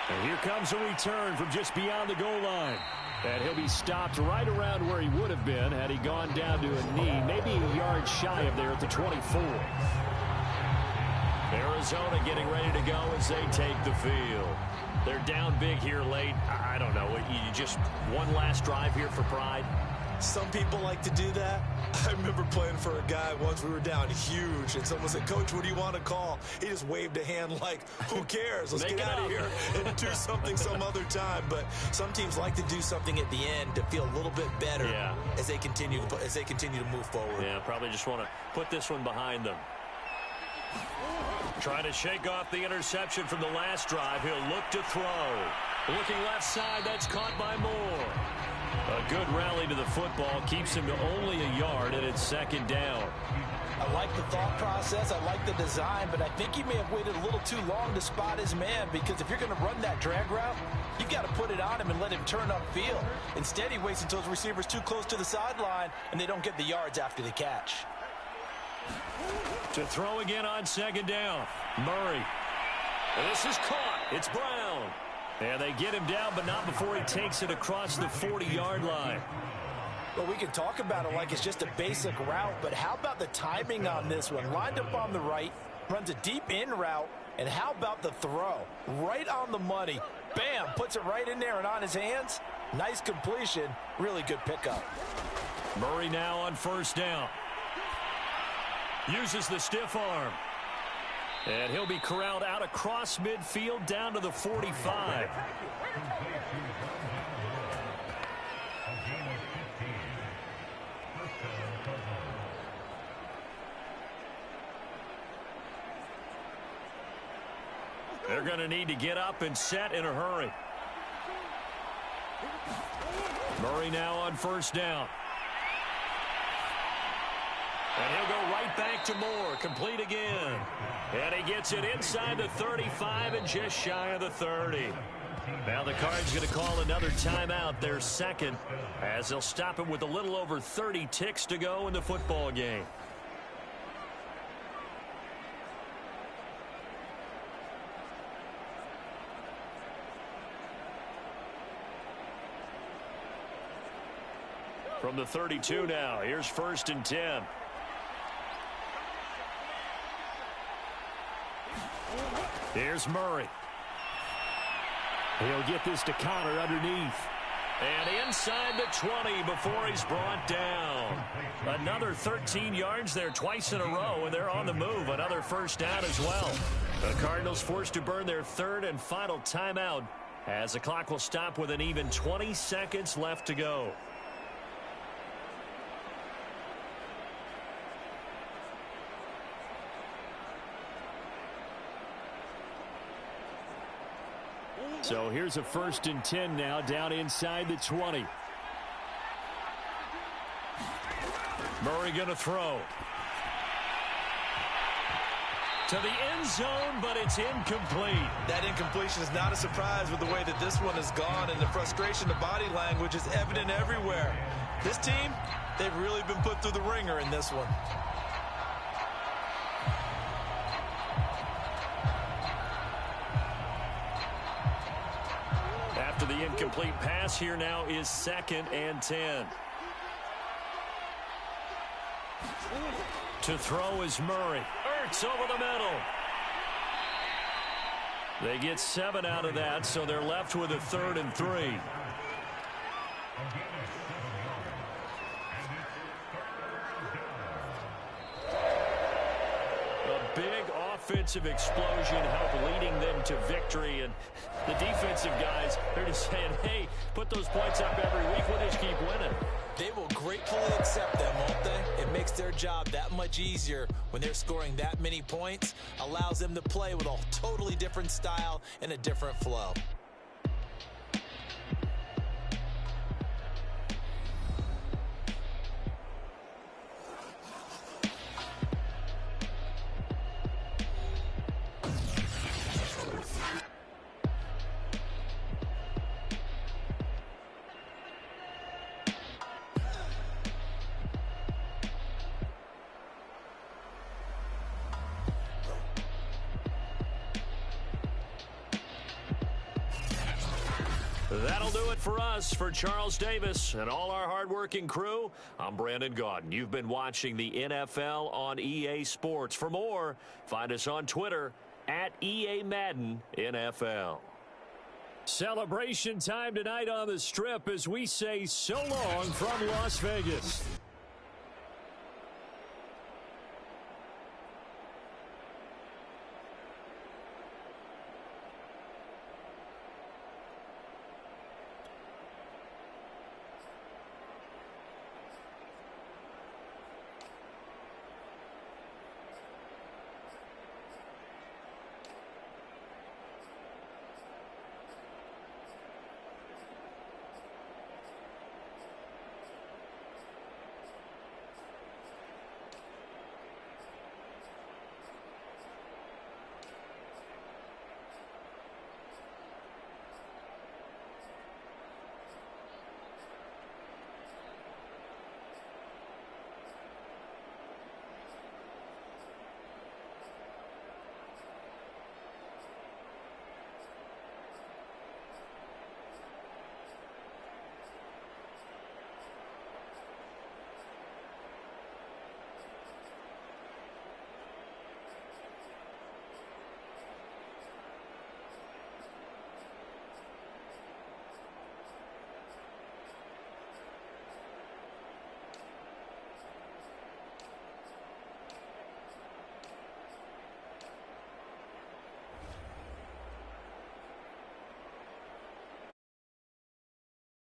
And here comes a return from just beyond the goal line. And he'll be stopped right around where he would have been had he gone down to a knee, maybe a yard shy of there at the 24. Arizona getting ready to go as they take the field. They're down big here late. I don't know. You just one last drive here for pride. Some people like to do that. I remember playing for a guy once. We were down huge, and someone said, Coach, what do you want to call? He just waved a hand like, who cares? Let's get out of here and do something some other time. But some teams like to do something at the end to feel a little bit better as they continue to move forward. Yeah, probably just want to put this one behind them. Trying to shake off the interception from the last drive. He'll look to throw. Looking left side, that's caught by Moore. A good rally to the football keeps him to only a yard, and it's second down. I like the thought process. I like the design, but I think he may have waited a little too long to spot his man, because if you're going to run that drag route, you've got to put it on him and let him turn upfield. Instead, he waits until his receiver's too close to the sideline, and they don't get the yards after the catch. To throw again on second down, Murray. And this is caught. It's Brown. And they get him down, but not before he takes it across the 40-yard line. Well, we can talk about it like it's just a basic route, but how about the timing on this one? Lined up on the right, runs a deep in route, and how about the throw? Right on the money. Bam, puts it right in there and on his hands. Nice completion, really good pickup. Murray now on first down. Uses the stiff arm. And he'll be corralled out across midfield down to the 45. They're going to need to get up and set in a hurry. Murray now on first down. And he'll go right back to Moore. Complete again. And he gets it inside the 35 and just shy of the 30. Now the Cards going to call another timeout, their second, as they'll stop him with a little over 30 ticks to go in the football game. From the 32 now, here's 1st and 10. Here's Murray. He'll get this to Connor underneath. And inside the 20 before he's brought down. Another 13 yards there twice in a row, and they're on the move. Another first down as well. The Cardinals forced to burn their third and final timeout as the clock will stop with an even 20 seconds left to go. So here's a 1st and 10 now, down inside the 20. Murray going to throw. To the end zone, but it's incomplete. That incompletion is not a surprise with the way that this one has gone, and the frustration, the body language is evident everywhere. This team, they've really been put through the ringer in this one. After the incomplete pass, here now is 2nd and 10. To throw is Murray. Ertz over the middle. They get 7 out of that, so they're left with a 3rd and 3. A big offensive explosion helped leading them to victory, and the defensive guys, they're just saying, hey, put those points up every week, we'll just keep winning. They will gratefully accept them, won't they? It makes their job that much easier when they're scoring that many points. Allows them to play with a totally different style and a different flow. That'll do it for us. For Charles Davis and all our hardworking crew, I'm Brandon Gaudin. You've been watching the NFL on EA Sports. For more, find us on Twitter at EA Madden NFL. Celebration time tonight on the Strip as we say so long from Las Vegas.